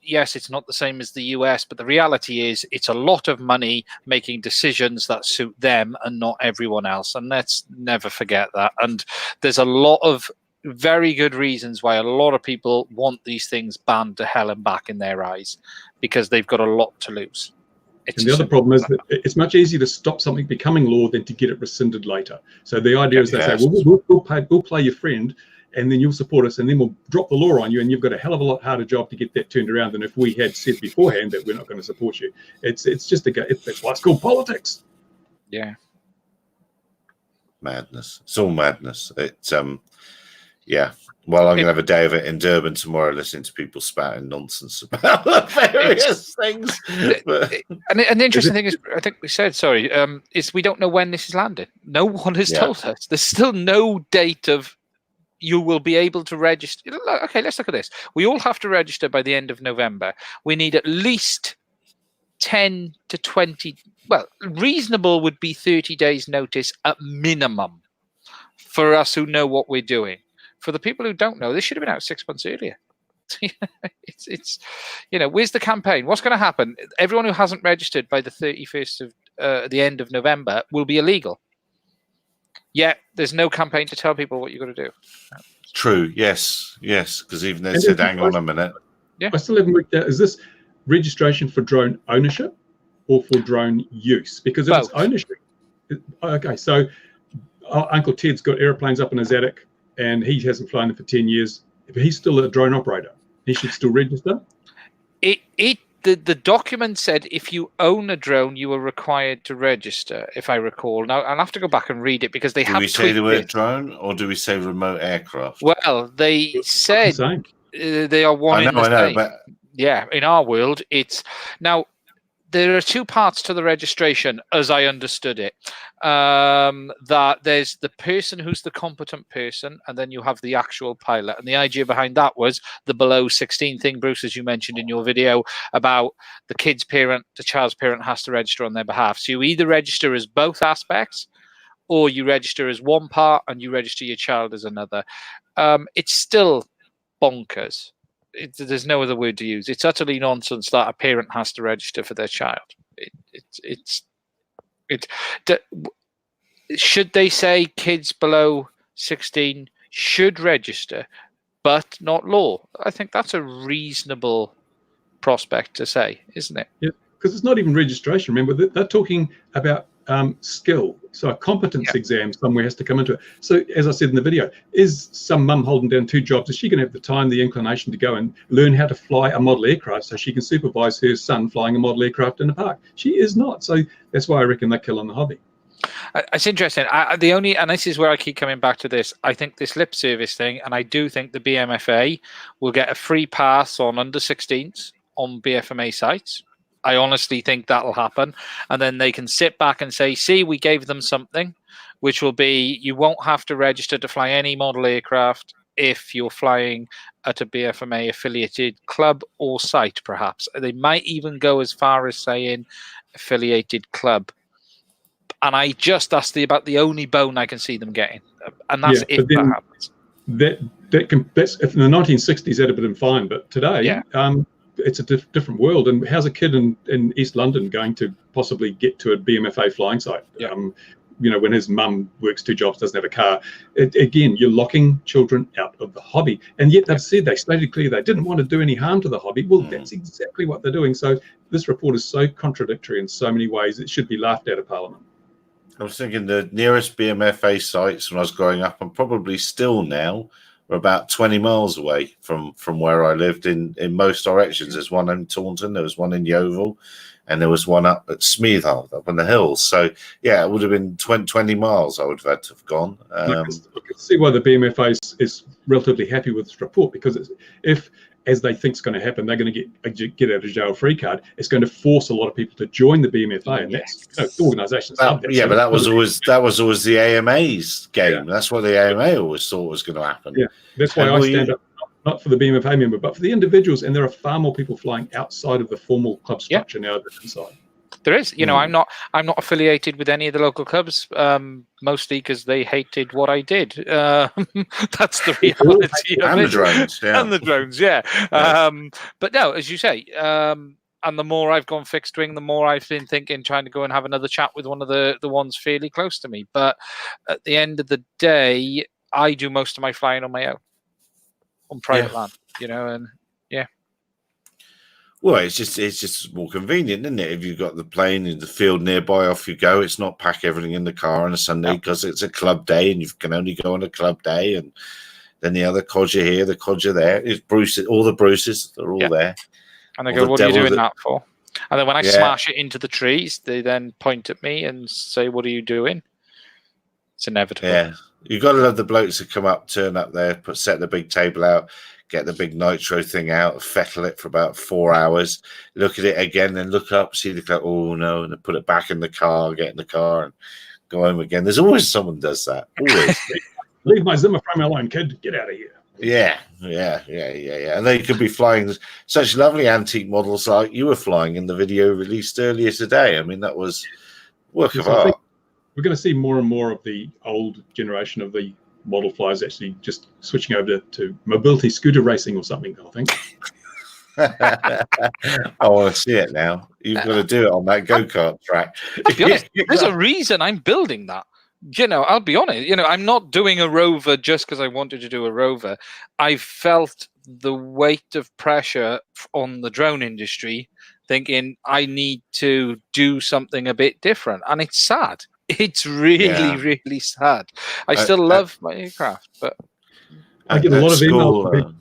[SPEAKER 4] yes, it's not the same as the US, but the reality is it's a lot of money making decisions that suit them and not everyone else, and let's never forget that. And there's a lot of very good reasons why a lot of people want these things banned to hell and back in their eyes, because they've got a lot to lose.
[SPEAKER 2] And the other problem is that it's much easier to stop something becoming law than to get it rescinded later. So the idea is they say, well, we'll play your friend, and then you'll support us, and then we'll drop the law on you, and you've got a hell of a lot harder job to get that turned around than if we had said beforehand that we're not going to support you. It's just that's why it's called politics.
[SPEAKER 4] Yeah.
[SPEAKER 1] Madness. It's all madness. It's Well, I'm going to have a day of it in Durban tomorrow, listening to people spouting nonsense about various things.
[SPEAKER 4] And the interesting thing is, I think we said, is we don't know when this is landed. No one has told us. There's still no date of you will be able to register. Okay, let's look at this. We all have to register by the end of November. We need at least 10 to 20. Well, reasonable would be 30 days notice at minimum for us who know what we're doing. For the people who don't know, this should have been out 6 months earlier. it's where's the campaign? What's going to happen? Everyone who hasn't registered by the 31st of the end of November will be illegal. Yet there's no campaign to tell people what you've got to do.
[SPEAKER 1] True. Yes. Because even they said, hang on a minute.
[SPEAKER 2] Yeah. I still haven't worked out, is this registration for drone ownership or for drone use? Because if it's ownership, okay, so Uncle Ted's got airplanes up in his attic, and he hasn't flown them for 10 years. But he's still a drone operator. He should still register?
[SPEAKER 4] The document said if you own a drone, you are required to register, if I recall. Now, I'll have to go back and read it, because they have... Do we
[SPEAKER 1] say the word drone, or do we say remote aircraft?
[SPEAKER 4] Well, they said they are one in the same. I know, but... Yeah, in our world, it's... Now, there are two parts to the registration, as I understood it. That there's the person who's the competent person, and then you have the actual pilot. And the idea behind that was the below 16 thing, Bruce, as you mentioned in your video, about the kid's parent, the child's parent has to register on their behalf. So you either register as both aspects, or you register as one part and you register your child as another. It's still bonkers. There's no other word to use. It's utterly nonsense that a parent has to register for their child. Should they say kids below 16 should register, but not law? I think that's a reasonable prospect to say, isn't it?
[SPEAKER 2] Yeah, because it's not even registration. Remember, they're talking about skill. So a competence exam somewhere has to come into it. So as I said in the video, is some mum holding down two jobs? Is she going to have the time, the inclination to go and learn how to fly a model aircraft so she can supervise her son flying a model aircraft in the park? She is not. So that's why I reckon they're killing the hobby.
[SPEAKER 4] It's interesting. And this is where I keep coming back to this. I think this lip service thing, and I do think the BMFA will get a free pass on under 16s on BFMA sites. I honestly think that'll happen. And then they can sit back and say, see, we gave them something, which will be you won't have to register to fly any model aircraft if you're flying at a BFMA affiliated club or site, perhaps. They might even go as far as saying affiliated club. And that's about the only bone I can see them getting. And that's if that happens.
[SPEAKER 2] That's if in the 1960s that'd have been fine, but today it's a different world. And how's a kid in East London going to possibly get to a BMFA flying site? When his mum works 2 jobs, doesn't have a car. Again, you're locking children out of the hobby. And yet they stated clearly they didn't want to do any harm to the hobby. Well, that's exactly what they're doing. So this report is so contradictory in so many ways, it should be laughed out of Parliament.
[SPEAKER 1] I was thinking the nearest BMFA sites when I was growing up, and probably still now, are about 20 miles away from where I lived in most directions. There's one in Taunton, there was one in Yeovil, and there was one up at Smeathard, up in the hills. So, yeah, it would have been 20 miles I would have had to have gone.
[SPEAKER 2] I can see why the BMFA is relatively happy with this report, because if, as they think is going to happen, they're going to get a get out of jail free card. It's going to force a lot of people to join the BMFA, and that's organisations.
[SPEAKER 1] But that was always the AMA's game. Yeah. That's what the AMA always thought was going to happen.
[SPEAKER 2] Yeah, that's why I stand up not for the BMFA member, but for the individuals. And there are far more people flying outside of the formal club structure now than inside.
[SPEAKER 4] There is, I'm not affiliated with any of the local clubs, mostly because they hated what I did. That's the reality of it.
[SPEAKER 1] And the drones,
[SPEAKER 4] and the drones, but no, as you say, and the more I've gone fixed wing, the more I've been trying to go and have another chat with one of the ones fairly close to me. But at the end of the day, I do most of my flying on my own, on private land, and
[SPEAKER 1] Well, it's just more convenient, isn't it? If you've got the plane in the field nearby, off you go. It's not pack everything in the car on a Sunday because it's a club day and you can only go on a club day. And then the other codger here, the codger there. It's Bruce, all the Bruces, they're all there.
[SPEAKER 4] And they go, what are you doing that for? And then when I smash it into the trees, they then point at me and say, what are you doing? It's inevitable.
[SPEAKER 1] Yeah. You've got to love the blokes that come up, turn up there, set the big table out, get the big nitro thing out, fettle it for about 4 hours, look at it again, then look up, see the car, oh no, and then put it back in the car, get in the car and go home again. There's always someone does that. Always.
[SPEAKER 2] Leave my Zimmer frame alone, kid. Get out of here.
[SPEAKER 1] Yeah. And they could be flying such lovely antique models like you were flying in the video released earlier today. I mean, that was work of art.
[SPEAKER 2] We're going to see more and more of the old generation of the model flyers actually just switching over to mobility scooter racing or something, I think.
[SPEAKER 1] I want to see it now. You've got to do it on that go-kart track.
[SPEAKER 4] I'll be honest, there's a reason I'm building that. I'll be honest, I'm not doing a rover just because I wanted to do a rover. I felt the weight of pressure on the drone industry, thinking I need to do something a bit different. And it's sad. It's really, really sad. I still love my aircraft, but
[SPEAKER 2] I get a lot of emails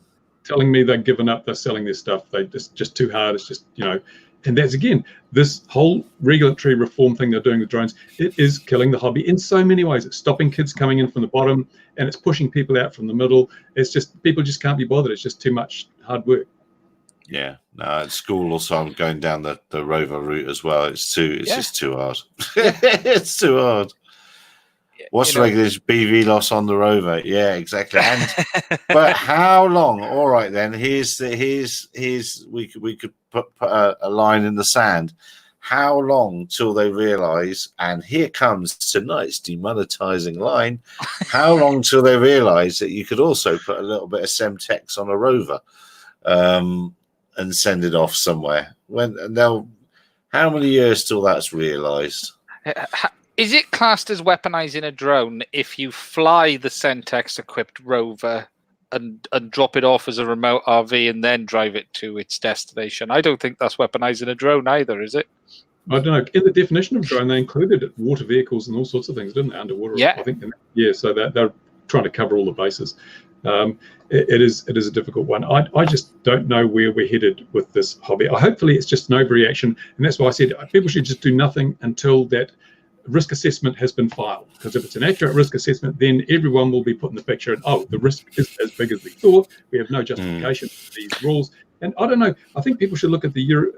[SPEAKER 2] telling me they've given up. They're selling their stuff. It's just too hard. It's just, and that's again, this whole regulatory reform thing they're doing with drones. It is killing the hobby in so many ways. It's stopping kids coming in from the bottom, and it's pushing people out from the middle. It's just people just can't be bothered. It's just too much hard work.
[SPEAKER 1] Yeah, no, at school also I'm going down the rover route as well. It's just too hard. It's too hard. What's the regulation BV loss on the rover? Yeah, exactly. And but how long? All right, then. Here's we could put a line in the sand. How long till they realise? And here comes tonight's demonetizing line. How long till they realise that you could also put a little bit of Semtex on a rover? And send it off somewhere. How many years till that's realised?
[SPEAKER 4] Is it classed as weaponizing a drone if you fly the Semtex equipped rover and drop it off as a remote RV and then drive it to its destination? I don't think that's weaponizing a drone either, is it?
[SPEAKER 2] I don't know. In the definition of drone, they included water vehicles and all sorts of things, didn't they? Underwater,
[SPEAKER 4] yeah.
[SPEAKER 2] I think. So they're trying to cover all the bases. It is a difficult one. I just don't know where we're headed with this hobby. Hopefully it's just an overreaction, and that's why I said people should just do nothing until that risk assessment has been filed. Because if it's an accurate risk assessment, then everyone will be put in the picture and the risk is as big as we thought. We have no justification for these rules, And I don't know, I think people should look at the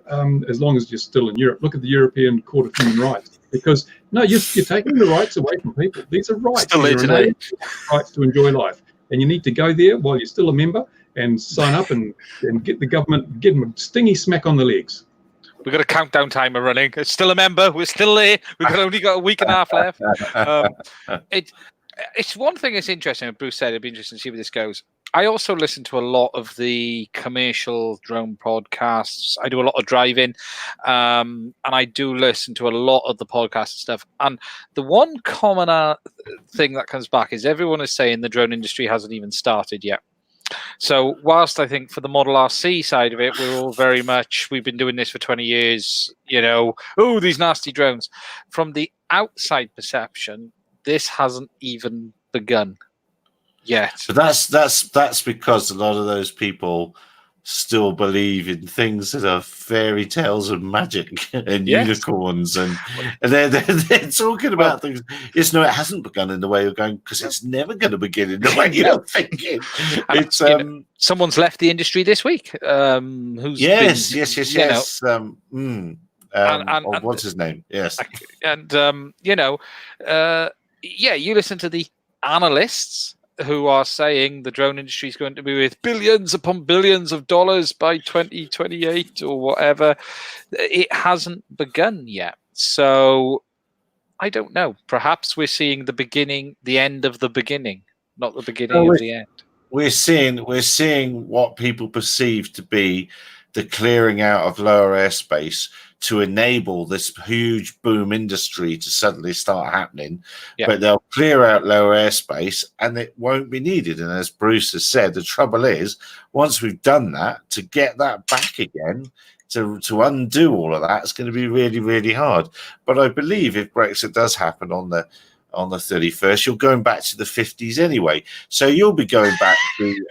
[SPEAKER 2] as long as you're still in Europe, look at the European Court of Human Rights, because no, you're taking the rights away from people. These are rights.
[SPEAKER 4] Still there today.
[SPEAKER 2] Rights to enjoy life. And you need to go there while you're still a member and sign up and get the government, give them a stingy smack on the legs.
[SPEAKER 4] We've got a countdown timer running. It's still a member. We're still there. We've only got a week and a half left. It's one thing that's interesting. Bruce said it'd be interesting to see where this goes. I also listen to a lot of the commercial drone podcasts. I do a lot of driving, and I do listen to a lot of the podcast stuff. And the one common thing that comes back is everyone is saying the drone industry hasn't even started yet. So whilst I think for the Model RC side of it, we're all very much, we've been doing this for 20 years, oh, these nasty drones. From the outside perception, this hasn't even begun yet.
[SPEAKER 1] But that's because a lot of those people still believe in things that are fairy tales and magic and unicorns, and they're talking about things. Yes, no, it hasn't begun in the way you're going, because it's never going to begin in the way you're thinking. It's
[SPEAKER 4] someone's left the industry this week. Who's
[SPEAKER 1] yes.
[SPEAKER 4] And
[SPEAKER 1] what's his name? Yes,
[SPEAKER 4] and you listen to the analysts who are saying the drone industry is going to be with billions upon billions of dollars by 2028 or whatever. It hasn't begun yet. So I don't know. Perhaps we're seeing the end of the beginning, not the beginning of the end.
[SPEAKER 1] We're seeing what people perceive to be the clearing out of lower airspace to enable this huge boom industry to suddenly start happening. But they'll clear out lower airspace and it won't be needed. And as Bruce has said, the trouble is, once we've done that, to get that back again, to undo all of that, it's going to be really, really hard. But I believe if Brexit does happen on the 31st, you're going back to the 50s anyway. So you'll be going back to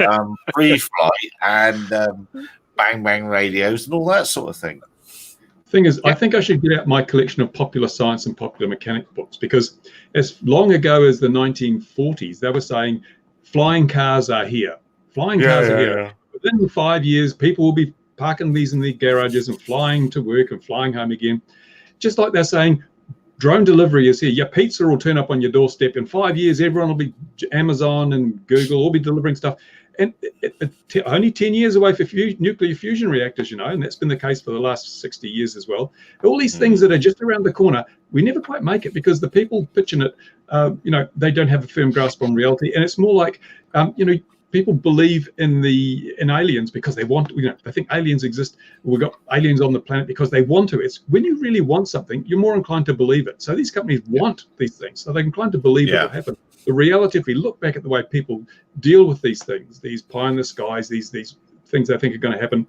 [SPEAKER 1] free flight and bang bang radios and all that sort of thing.
[SPEAKER 2] Thing is, I think I should get out my collection of popular science and popular mechanics books, because as long ago as the 1940s, they were saying flying cars are here. Flying cars are here. Within 5 years, people will be parking these in their garages and flying to work and flying home again. Just like they're saying drone delivery is here. Your pizza will turn up on your doorstep. In 5 years, everyone will be Amazon and Google will be delivering stuff. And only 10 years away for nuclear fusion reactors, and that's been the case for the last 60 years as well. All these things that are just around the corner, we never quite make it because the people pitching it, they don't have a firm grasp on reality. And it's more like, people believe in aliens because they want, they think aliens exist. We've got aliens on the planet because they want to. It's when you really want something, you're more inclined to believe it. So these companies want these things, so they're inclined to believe it will happen. The reality, if we look back at the way people deal with these things, these pie in the skies, these things they think are going to happen,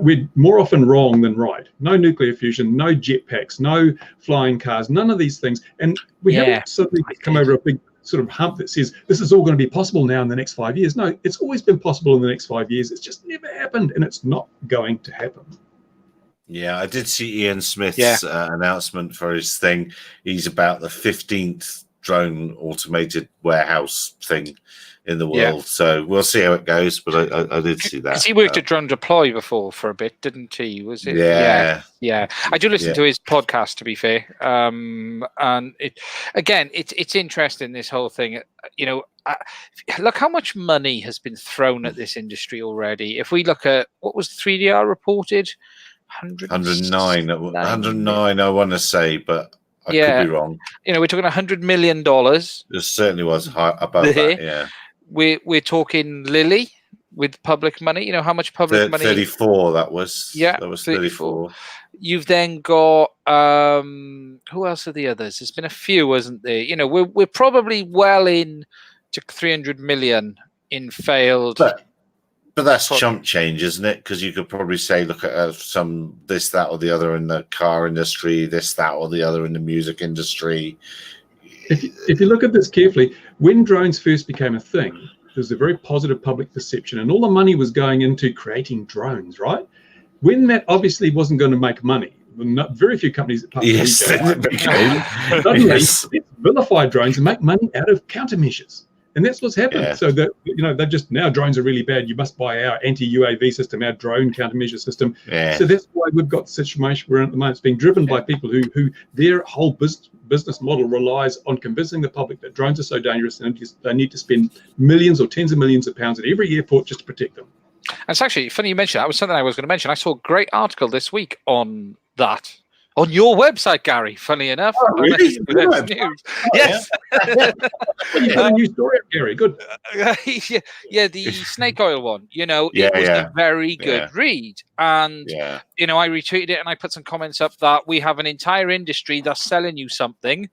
[SPEAKER 2] we're more often wrong than right. No nuclear fusion, no jetpacks, no flying cars, none of these things. And we haven't suddenly come over a big sort of hump that says this is all going to be possible now in the next 5 years. No, it's always been possible in the next 5 years. It's just never happened, and it's not going to happen.
[SPEAKER 1] Yeah, I did see Ian Smith's announcement for his thing. He's about the 15th drone automated warehouse thing in the world. So we'll see how it goes, but I did see that.
[SPEAKER 4] He worked at Drone Deploy before for a bit, didn't he? Was it? Yeah. I do listen to his podcast, to be fair. And it's interesting, this whole thing. Look how much money has been thrown at this industry already. If we look at what was 3DR reported,
[SPEAKER 1] 109, I want to say, but I could be wrong.
[SPEAKER 4] We're talking $100 million.
[SPEAKER 1] It certainly was high above that. Yeah,
[SPEAKER 4] we're talking Lilly with public money. How much public money?
[SPEAKER 1] 34. That was 34.
[SPEAKER 4] You've then got who else are the others? There's been a few, wasn't there? We're probably well in to 300 million in failed.
[SPEAKER 1] But that's chump change, isn't it? Because you could probably say, look at some this, that, or the other in the car industry, this, that, or the other in the music industry.
[SPEAKER 2] If you look at this carefully, when drones first became a thing, there was a very positive public perception, and all the money was going into creating drones, right? When that obviously wasn't going to make money, very few companies suddenly vilify drones and make money out of countermeasures. And that's what's happened.
[SPEAKER 1] Yeah.
[SPEAKER 2] So that, they're just, now drones are really bad. You must buy our anti-UAV system, our drone countermeasure system.
[SPEAKER 1] Yeah.
[SPEAKER 2] So that's why we've got the situation we're in at the moment. It's being driven by people who their whole business model relies on convincing the public that drones are so dangerous and they need to spend millions or tens of millions of pounds at every airport just to protect them.
[SPEAKER 4] It's actually funny you mentioned that. It was something I was going to mention. I saw a great article this week on that. On your website, Gary, funny enough.
[SPEAKER 1] Oh, really?
[SPEAKER 4] News. Yes.
[SPEAKER 2] You've got a new story up, Gary. Good.
[SPEAKER 4] Yeah, the snake oil one. It was a very good read. And, I retweeted it and I put some comments up that we have an entire industry that's selling you something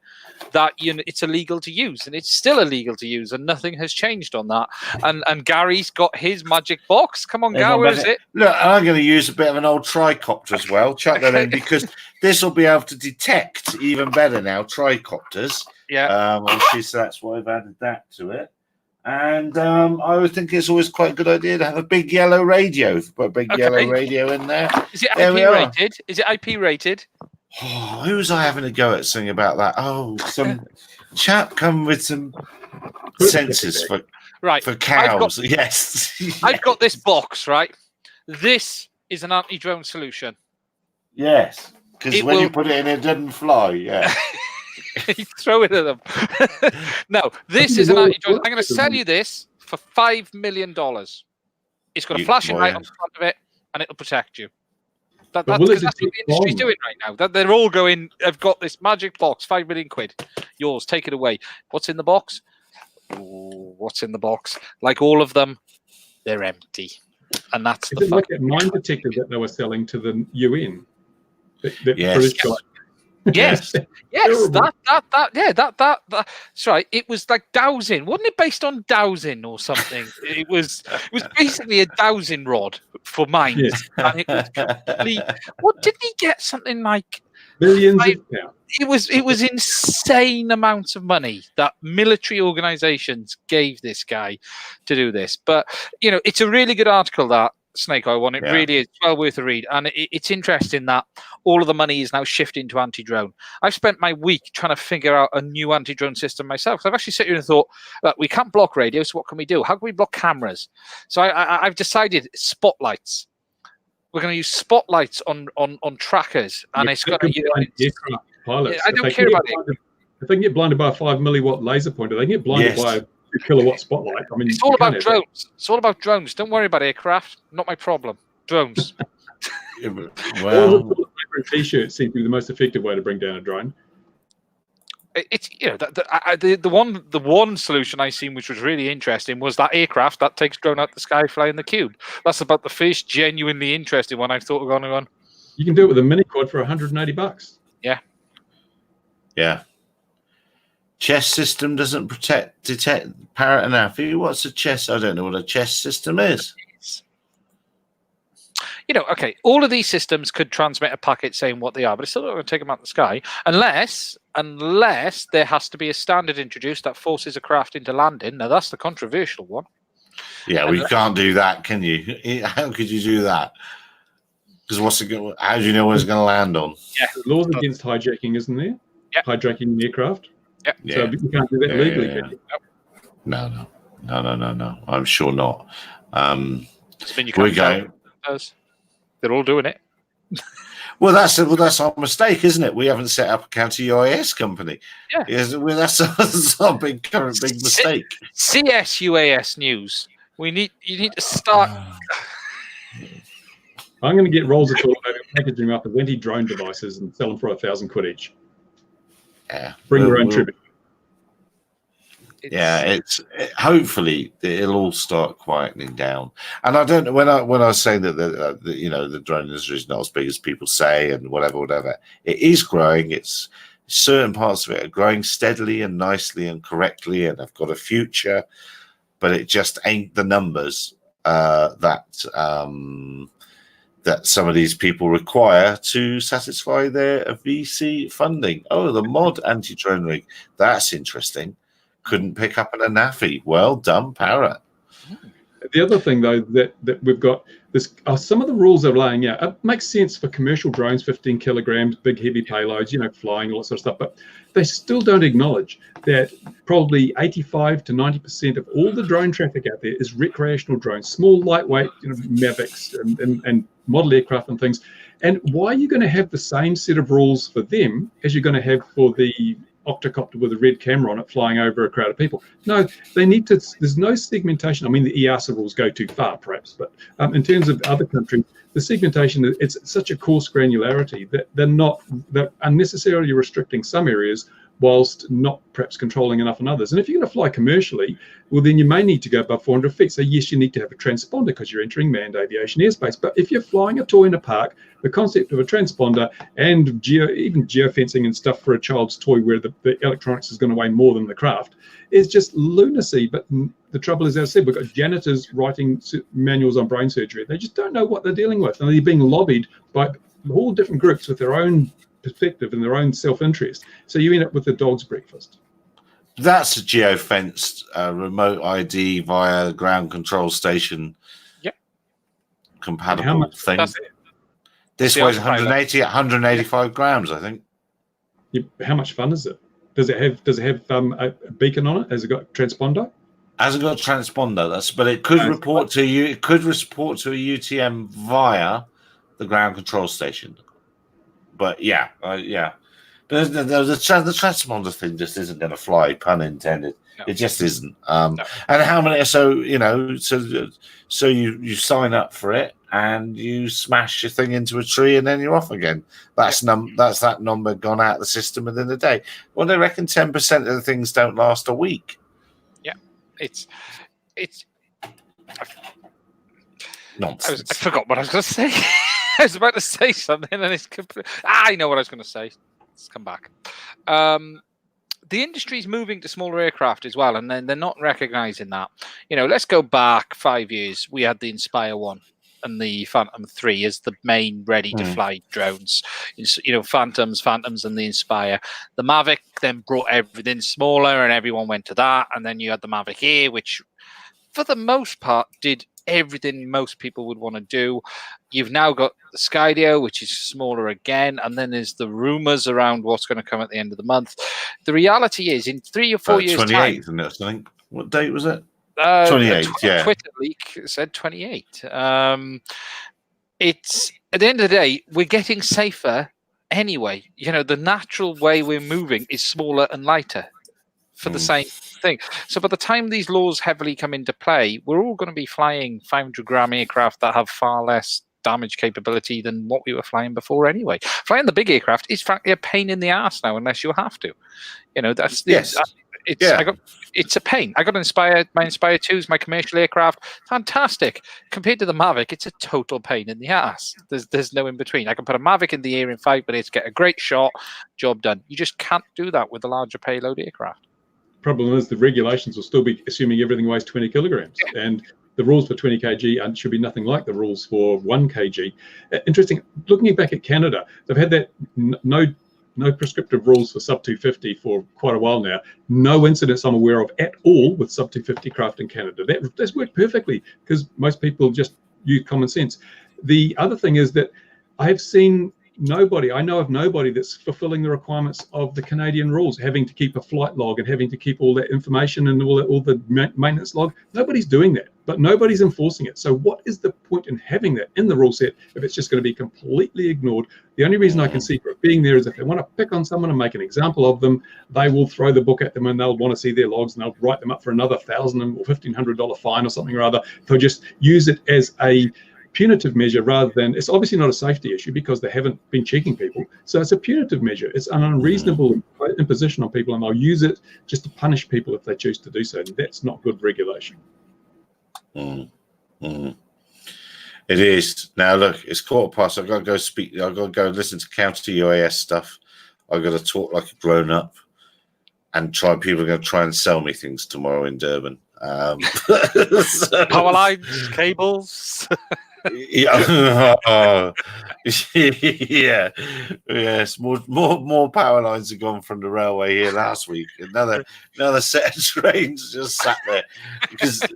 [SPEAKER 4] that it's illegal to use. And it's still illegal to use. And nothing has changed on that. And Gary's got his magic box. Come on, Gary, where is it?
[SPEAKER 1] Look, I'm going to use a bit of an old tricopter as well. Chuck that in because this will be able to detect even better now tricopters.
[SPEAKER 4] Yeah.
[SPEAKER 1] Obviously, so that's why I've added that to it. And I would think it's always quite a good idea to have a big yellow radio. Put a big yellow radio in there.
[SPEAKER 4] Is it IP rated? Is it IP rated?
[SPEAKER 1] Oh, who was I having a go at saying about that? Oh, some chap come with some sensors for cows. Yes.
[SPEAKER 4] I've got this box, right? This is an anti-drone solution.
[SPEAKER 1] Yes. Because when you put it in, it doesn't fly. Yeah.
[SPEAKER 4] You throw it at them. No, this is an anti-drone. I'm going to sell you this for $5 million. It's got a flashing light on the front of it, and it'll protect you. That's what the industry's doing right now. They're all going, I've got this magic box, £5 million. Yours, take it away. What's in the box? Ooh, what's in the box? Like all of them, they're empty. And that's the
[SPEAKER 2] like that mine detector that they were selling to the UN.
[SPEAKER 1] Yes.
[SPEAKER 4] Yes, that's right. It was like dowsing, wasn't it? Based on dowsing or something. It was basically a dowsing rod for mines, and it was completely. What did he get? Something like
[SPEAKER 2] millions of pounds.
[SPEAKER 4] It was insane amounts of money that military organizations gave this guy to do this. But it's a really good article, that snake oil one. It really is well worth a read, and it's interesting that all of the money is now shifting to anti-drone. I've spent my week trying to figure out a new anti-drone system myself. I've actually sat here and thought, look, we can't block radio, so what can we do? How can we block cameras? So I've decided spotlights. We're going to use spotlights on trackers, and it's got
[SPEAKER 2] aircraft pilots.
[SPEAKER 4] I don't care about it.
[SPEAKER 2] If they can get blinded by a 5 milliwatt laser pointer, they can get blinded by a 2 kilowatt spotlight. I mean,
[SPEAKER 4] it's all about drones. It's all about drones. Don't worry about aircraft. Not my problem. Drones.
[SPEAKER 2] Well, T-shirts seem to be the most effective way to bring down a drone.
[SPEAKER 4] It's the one solution I seen which was really interesting was that aircraft that takes drone out the sky flying the cube. That's about the first genuinely interesting one I thought of going on.
[SPEAKER 2] You can do it with a mini quad for $180.
[SPEAKER 1] Yeah. Chess system doesn't detect parrot and Amphi. What's a chess? I don't know what a chess system is.
[SPEAKER 4] Okay, all of these systems could transmit a packet saying what they are, but it's still not going to take them out of the sky unless there has to be a standard introduced that forces a craft into landing. Now, that's the controversial one.
[SPEAKER 1] Yeah, we can't do that, can you? How could you do that? Because how do you know what it's going to land on?
[SPEAKER 2] Yeah, laws against hijacking, isn't there?
[SPEAKER 4] Yeah.
[SPEAKER 2] Hijacking an aircraft.
[SPEAKER 4] Yeah.
[SPEAKER 2] So you can't do that legally, can you?
[SPEAKER 1] No. I'm sure not.
[SPEAKER 4] We're going. They're all doing it.
[SPEAKER 1] Well, that's our mistake, isn't it? We haven't set up a counter UAS company.
[SPEAKER 4] Yeah,
[SPEAKER 1] that's our big mistake.
[SPEAKER 4] CSUAS News. You need to start.
[SPEAKER 2] I'm going to get Rolls of packaging them up as anti-drone devices and sell them for £1,000 each.
[SPEAKER 1] Yeah,
[SPEAKER 2] bring your own tribute.
[SPEAKER 1] Hopefully it'll all start quietening down. And I don't know when I was saying that the drone industry is not as big as people say and whatever. It is growing. It's certain parts of it are growing steadily and nicely and correctly, and have got a future. But it just ain't the numbers that some of these people require to satisfy their VC funding. Oh, the mod anti-drone rig. That's interesting. Couldn't pick up an ANAFI. Well done, Parrot.
[SPEAKER 2] The other thing, though, that we've got this, some of the rules they're laying out. It makes sense for commercial drones, 15 kilograms, big heavy payloads, flying, all that sort of stuff. But they still don't acknowledge that probably 85 to 90% of all the drone traffic out there is recreational drones, small, lightweight, Mavics and model aircraft and things. And why are you going to have the same set of rules for them as you're going to have for the octocopter with a red camera on it flying over a crowd of people? No, they need to. There's no segmentation. I mean, the EASA rules go too far, perhaps, but in terms of other countries, the segmentation, it's such a coarse granularity that they're unnecessarily restricting some areas whilst not perhaps controlling enough in others. And if you're going to fly commercially, well, then you may need to go above 400 feet. So yes, you need to have a transponder because you're entering manned aviation airspace. But if you're flying a toy in a park, the concept of a transponder and even geofencing and stuff for a child's toy where the electronics is going to weigh more than the craft is just lunacy. But the trouble is, as I said, we've got janitors writing manuals on brain surgery. They just don't know what they're dealing with. And they're being lobbied by all different groups with their own perspective and their own self-interest. So you end up with the dog's breakfast.
[SPEAKER 1] That's a geofenced remote ID via ground control station.
[SPEAKER 4] Yep.
[SPEAKER 1] Compatible thing. This weighs 185 grams, I think.
[SPEAKER 2] How much fun is it? Does it have a beacon on it? Has it got transponder?
[SPEAKER 1] Hasn't got a transponder. But it could report to you. It could report to a UTM via the ground control station. But yeah. The transponder thing just isn't going to fly, pun intended. No. It just isn't. No. And how many? So you sign up for it and you smash your thing into a tree and then you're off again. That's that number gone out of the system within a day. Well, they reckon 10% of the things don't last a week.
[SPEAKER 4] Yeah, it's
[SPEAKER 1] nonsense.
[SPEAKER 4] I forgot what I was going to say. I was about to say something, and it's I know what I was going to say. Let's come back. The industry's moving to smaller aircraft as well, and then they're not recognizing that. Let's go back 5 years. We had the Inspire 1 and the Phantom 3 as the main ready-to-fly drones. Phantoms, and the Inspire. The Mavic then brought everything smaller, and everyone went to that. And then you had the Mavic Air, which, for the most part, did everything most people would want to do. You've now got the Skydio, which is smaller again, and then there's the rumors around what's going to come at the end of the month. The reality is, in 3 or 4 years'
[SPEAKER 1] 28th,
[SPEAKER 4] time,
[SPEAKER 1] isn't it? I think. What date was it? 28th. Yeah.
[SPEAKER 4] Twitter leak said 28. It's at the end of the day, we're getting safer anyway. The natural way we're moving is smaller and lighter for the same thing. So by the time these laws heavily come into play, we're all going to be flying 500-gram aircraft that have far less damage capability than what we were flying before anyway. Flying the big aircraft is frankly a pain in the ass now unless you have to. That's the,
[SPEAKER 1] yes.
[SPEAKER 4] It's a pain. I got my Inspire 2s, my commercial aircraft, fantastic. Compared to the Mavic, it's a total pain in the ass. There's no in between. I can put a Mavic in the air in 5 minutes, get a great shot, job done. You just can't do that with a larger payload aircraft.
[SPEAKER 2] Problem is the regulations will still be assuming everything weighs 20 kilograms, and the rules for 20 kg should be nothing like the rules for 1 kg. Interesting. Looking back at Canada, they've had that no prescriptive rules for sub 250 for quite a while now. No incidents I'm aware of at all with sub 250 craft in Canada. That's worked perfectly because most people just use common sense. The other thing is that I know of nobody that's fulfilling the requirements of the Canadian rules, having to keep a flight log and having to keep all that information and all the maintenance log. Nobody's doing that, but nobody's enforcing it. So what is the point in having that in the rule set if it's just going to be completely ignored? The only reason I can see for it being there is if they want to pick on someone and make an example of them, they will throw the book at them and they'll want to see their logs and they'll write them up for another $1,000 or $1,500 fine or something or other. They'll just use it as a punitive measure rather than, it's obviously not a safety issue because they haven't been checking people. So it's a punitive measure. It's an unreasonable imposition on people, and they'll use it just to punish people if they choose to do so. And that's not good regulation.
[SPEAKER 1] It is. Now, look, it's 1:15. I've got to go speak. I've got to go listen to counter UAS stuff. I've got to talk like a grown up and people are going to try and sell me things tomorrow in Durban.
[SPEAKER 4] Power lines, cables.
[SPEAKER 1] Yes. More power lines have gone from the railway here last week. Another set of trains just sat there because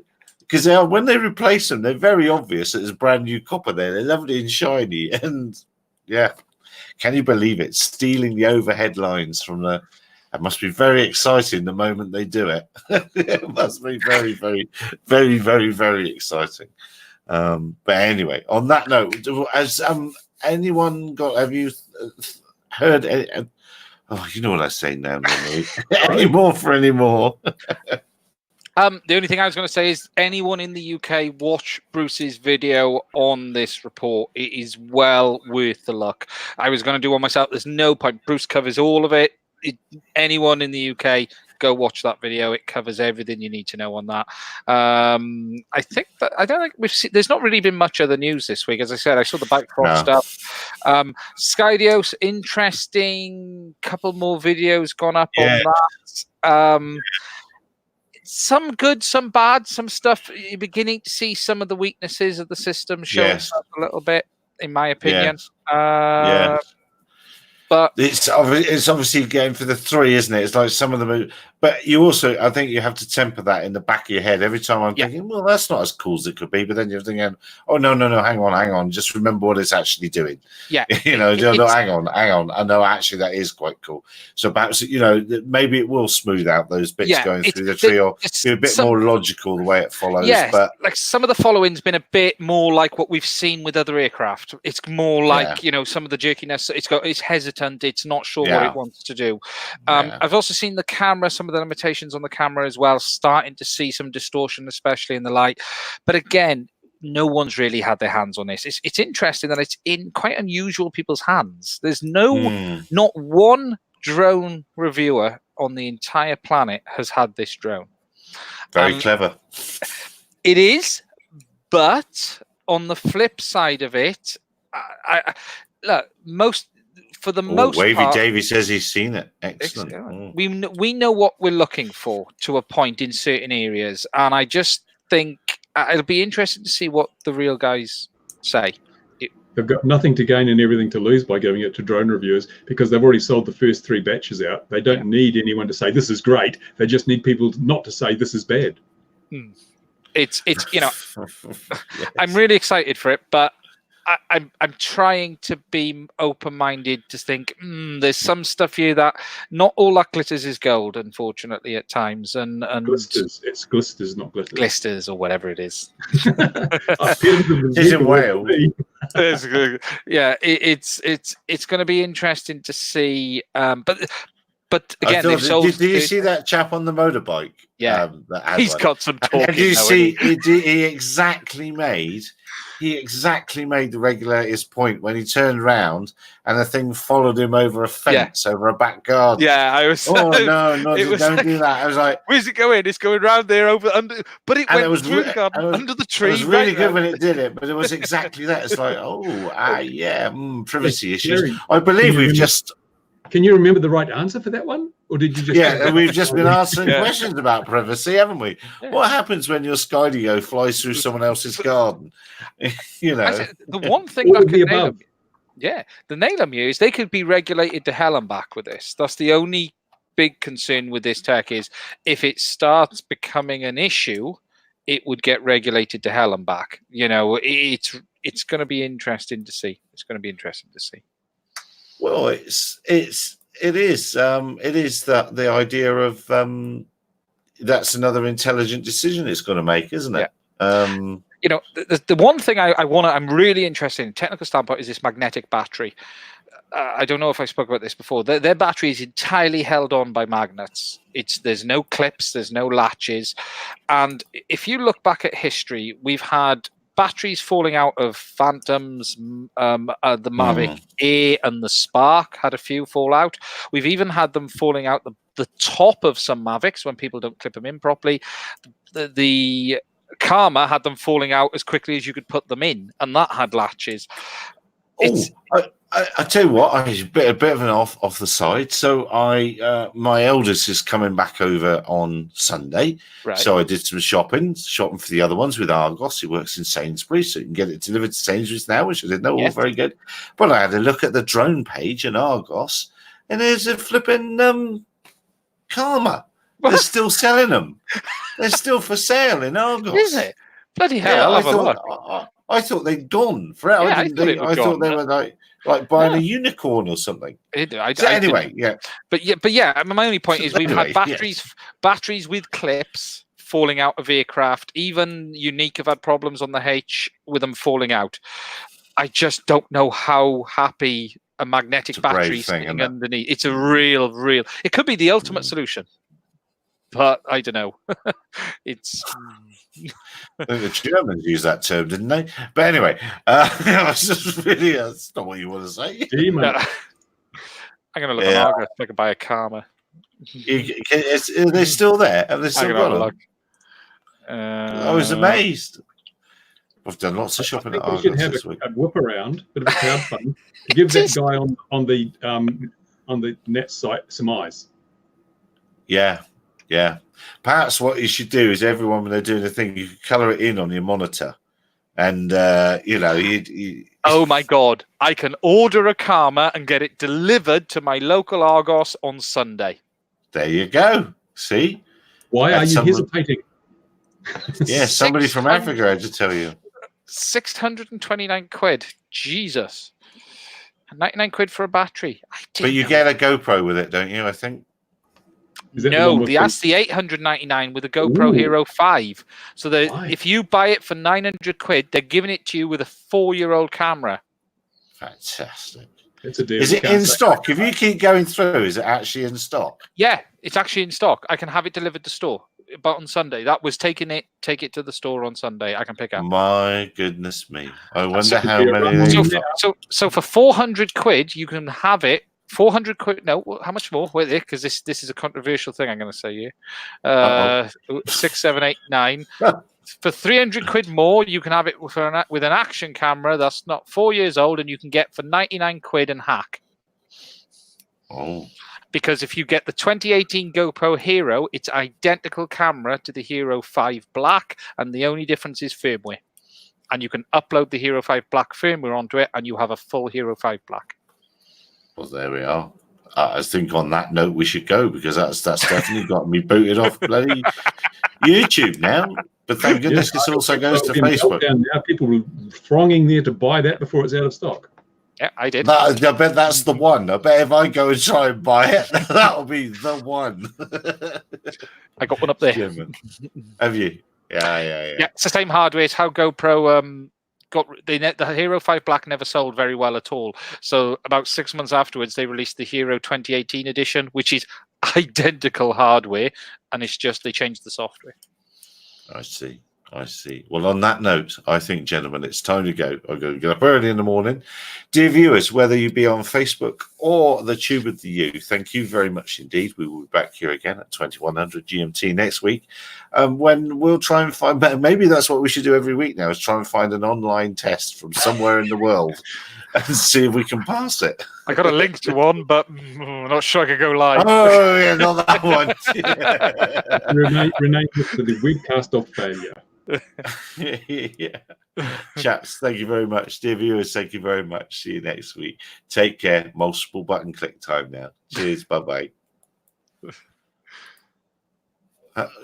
[SPEAKER 1] because when they replace them, they're very obvious that there's brand new copper there. They're lovely and shiny, and yeah, can you believe it? Stealing the overhead lines from the. It must be very exciting the moment they do it. It must be very, very, very, very, very exciting. But anyway, on that note, has anyone got? Have you heard? Oh, you know what I say now. Any more for any more?
[SPEAKER 4] The only thing I was going to say is anyone in the UK watch Bruce's video on this report. It is well worth the look. I was going to do one myself. There's no point. Bruce covers all of it. Anyone in the UK, go watch that video. It covers everything you need to know on that. I don't think we've seen. There's not really been much other news this week. As I said, I saw the Bikefront stuff. Skydios, interesting. Couple more videos gone up on that. Some good, some bad, some stuff. You're beginning to see some of the weaknesses of the system showing up a little bit, in my opinion. But
[SPEAKER 1] it's obviously going for the 3, isn't it? It's like some of them, but you also, I think you have to temper that in the back of your head every time. I'm thinking, well, that's not as cool as it could be, but then you're thinking, oh no, hang on, just remember what it's actually doing.
[SPEAKER 4] Yeah,
[SPEAKER 1] hang on. I know actually that is quite cool. So perhaps maybe it will smooth out those bits going through the tree, or be a bit more logical the way it follows.
[SPEAKER 4] Yeah,
[SPEAKER 1] but
[SPEAKER 4] like some of the following's been a bit more like what we've seen with other aircraft. It's more like some of the jerkiness. It's hesitant. It's not sure what it wants to do. I've also seen the camera, some of the limitations on the camera as well, starting to see some distortion, especially in the light. But again, no one's really had their hands on this. It's interesting that it's in quite unusual people's hands. There's not one drone reviewer on the entire planet has had this drone.
[SPEAKER 1] Very clever.
[SPEAKER 4] It is, but on the flip side of it, look, for the most
[SPEAKER 1] Wavy
[SPEAKER 4] part,
[SPEAKER 1] Davey says he's seen it. Excellent.
[SPEAKER 4] We know what we're looking for to a point in certain areas, and I just think it'll be interesting to see what the real guys say.
[SPEAKER 2] They've got nothing to gain and everything to lose by giving it to drone reviewers, because they've already sold the first 3 batches out. They don't need anyone to say this is great. They just need people not to say this is bad.
[SPEAKER 4] It's I'm really excited for it, but I'm trying to be open-minded to think there's some stuff here that not all that glitters is gold, unfortunately, at times. And
[SPEAKER 2] glisters, it's glisters, not glitters.
[SPEAKER 4] Glisters or whatever it is.
[SPEAKER 1] It's in Wales.
[SPEAKER 4] It's going to be interesting to see. But again,
[SPEAKER 1] did you see that chap on the motorbike?
[SPEAKER 4] Yeah, he's got some talking.
[SPEAKER 1] Did you see? He exactly made the regulators point when he turned around and the thing followed him over a fence, over a back garden.
[SPEAKER 4] Yeah, I was.
[SPEAKER 1] Oh no, don't do that. I was like,
[SPEAKER 4] where's it going? It's going round there under, but it went through the garden, under the tree.
[SPEAKER 1] It was really good when it did it, but it was exactly that. It's like, privacy issues. I believe we've just.
[SPEAKER 2] Can you remember the right answer for that one? Or did you just...
[SPEAKER 1] Yeah, we've just been answering questions about privacy, haven't we? Yeah. What happens when your Skydio flies through someone else's garden?
[SPEAKER 4] The one thing that could nail them, the nail them here is they could be regulated to hell and back with this. That's the only big concern with this tech is if it starts becoming an issue, it would get regulated to hell and back. It's going to be interesting to see.
[SPEAKER 1] Well, it is that the idea of that's another intelligent decision it's going to make, isn't it?
[SPEAKER 4] The one thing I'm really interested in technical standpoint is this magnetic battery. I don't know if I spoke about this before. Their battery is entirely held on by magnets. There's no clips, there's no latches, and if you look back at history, we've had batteries falling out of Phantoms, the Mavic Air and the Spark had a few fall out. We've even had them falling out the top of some Mavics when people don't clip them in properly. The Karma had them falling out as quickly as you could put them in, and that had latches.
[SPEAKER 1] I tell you what, a bit of an off the side. So my eldest is coming back over on Sunday.
[SPEAKER 4] Right.
[SPEAKER 1] So I did some shopping for the other ones with Argos. He works in Sainsbury's, so you can get it delivered to Sainsbury's now, which I didn't know. All very good. But I had a look at the drone page in Argos, and there's a flipping Karma. They're still selling them. They're still for sale in Argos.
[SPEAKER 4] Is it? Bloody hell!
[SPEAKER 1] Yeah,
[SPEAKER 4] I'll
[SPEAKER 1] I
[SPEAKER 4] have a look.
[SPEAKER 1] thought I thought they'd gone forever.
[SPEAKER 4] Yeah,
[SPEAKER 1] I didn't think.
[SPEAKER 4] it would
[SPEAKER 1] I
[SPEAKER 4] go
[SPEAKER 1] thought
[SPEAKER 4] on
[SPEAKER 1] they
[SPEAKER 4] now.
[SPEAKER 1] were like buying
[SPEAKER 4] Yeah.
[SPEAKER 1] a unicorn or something.
[SPEAKER 4] I
[SPEAKER 1] So anyway,
[SPEAKER 4] didn't-
[SPEAKER 1] yeah.
[SPEAKER 4] But yeah. My only point is we've
[SPEAKER 1] Anyway,
[SPEAKER 4] had batteries with clips falling out of aircraft. Even Unique have had problems on the H with them falling out. I just don't know how happy a magnetic
[SPEAKER 1] It's a brave
[SPEAKER 4] battery
[SPEAKER 1] thing,
[SPEAKER 4] sitting
[SPEAKER 1] isn't it?
[SPEAKER 4] underneath. It's a real. It could be the ultimate solution, but I don't know. It's.
[SPEAKER 1] I think the Germans used that term, didn't they? But anyway, it's just really that's not what you want to say.
[SPEAKER 2] Gee, mate.
[SPEAKER 4] I'm gonna look
[SPEAKER 1] Yeah.
[SPEAKER 4] on Argus if I can buy a Karma.
[SPEAKER 1] Are they still there? Have they
[SPEAKER 4] I'm
[SPEAKER 1] still
[SPEAKER 4] gonna have
[SPEAKER 1] got
[SPEAKER 4] a
[SPEAKER 1] them?
[SPEAKER 4] look.
[SPEAKER 1] I was amazed. I've done lots of
[SPEAKER 2] I
[SPEAKER 1] shopping
[SPEAKER 2] think
[SPEAKER 1] at
[SPEAKER 2] we should
[SPEAKER 1] Argos
[SPEAKER 2] have
[SPEAKER 1] this week.
[SPEAKER 2] a whip around, bit of a crowdfunding, to give that guy on the net site some eyes.
[SPEAKER 1] Yeah. Perhaps what you should do is everyone when they're doing the thing, you can colour it in on your monitor, and you
[SPEAKER 4] Oh my god! I can order a Karma and get it delivered to my local Argos on Sunday.
[SPEAKER 1] there you go. See,
[SPEAKER 2] Why are
[SPEAKER 1] That's
[SPEAKER 2] you
[SPEAKER 1] someone-
[SPEAKER 2] hesitating?
[SPEAKER 1] yeah, somebody from
[SPEAKER 4] 600
[SPEAKER 1] Africa had to tell you.
[SPEAKER 4] 629 quid. Jesus. 99 quid for a battery.
[SPEAKER 1] But you get a GoPro with it, don't you? I think.
[SPEAKER 2] Is that the one
[SPEAKER 4] No,
[SPEAKER 2] with
[SPEAKER 4] that's the 899 with a GoPro
[SPEAKER 2] Ooh.
[SPEAKER 4] Hero 5. So
[SPEAKER 2] Right.
[SPEAKER 4] if you buy it for 900 quid, they're giving it to you with a 4-year-old camera.
[SPEAKER 1] Fantastic.
[SPEAKER 2] It's a deal.
[SPEAKER 1] Is
[SPEAKER 2] You
[SPEAKER 1] it
[SPEAKER 2] can't
[SPEAKER 1] in
[SPEAKER 2] say-
[SPEAKER 1] stock? If you keep going through, is it actually in stock?
[SPEAKER 4] Yeah, it's actually in stock. I can have it delivered to store. But on Sunday, that was take it to the store on Sunday. I can pick up.
[SPEAKER 1] My goodness me! I wonder
[SPEAKER 2] So
[SPEAKER 1] how
[SPEAKER 2] you're
[SPEAKER 1] many.
[SPEAKER 2] running-
[SPEAKER 1] They...
[SPEAKER 4] So for 400 quid, you can have it. 400 quid. No, how much more? Wait there, because this is a controversial thing. I'm going to say here. 6, 7, 8, 9. For 300 quid more, you can have it with an action camera that's not 4 years old, and you can get for 99 quid and hack.
[SPEAKER 1] Oh,
[SPEAKER 4] Because if you get the 2018 GoPro Hero, it's identical camera to the Hero 5 Black, and the only difference is firmware. And you can upload the Hero 5 Black firmware onto it, and you have a full Hero 5 Black.
[SPEAKER 1] well, there we are. I think on that note we should go because that's definitely got me booted off bloody YouTube now. But thank goodness this also goes to
[SPEAKER 2] It'll be a
[SPEAKER 1] Facebook.
[SPEAKER 2] meltdown now. People were thronging there to buy that before it's out of stock.
[SPEAKER 4] Yeah, I did.
[SPEAKER 1] I bet that's the one. I bet if I go and try and buy it, that'll be the one.
[SPEAKER 4] I got one up there.
[SPEAKER 1] German. Have you? Yeah.
[SPEAKER 4] Yeah, it's the same hardware. It's how GoPro the Hero 5 Black never sold very well at all. So about 6 months afterwards, they released the Hero 2018 edition, which is identical hardware, and it's just they changed the software.
[SPEAKER 1] I see. Well, on that note, I think, gentlemen, it's time to go. I'm going to get up early in the morning. Dear viewers, whether you be on Facebook or the Tube of the U, thank you very much indeed. We will be back here again at 2100 GMT next week, when we'll try and find, maybe that's what we should do every week now, is try and find an online test from somewhere in the world and see if we can pass it.
[SPEAKER 4] I got a link to one, but I'm not sure I could go live.
[SPEAKER 1] Oh, yeah, not that one.
[SPEAKER 2] Renee for the webcast of failure.
[SPEAKER 1] Yeah. Chaps, thank you very much. Dear viewers, thank you very much. See you next week. Take care. Multiple button click time now. Cheers. Bye-bye.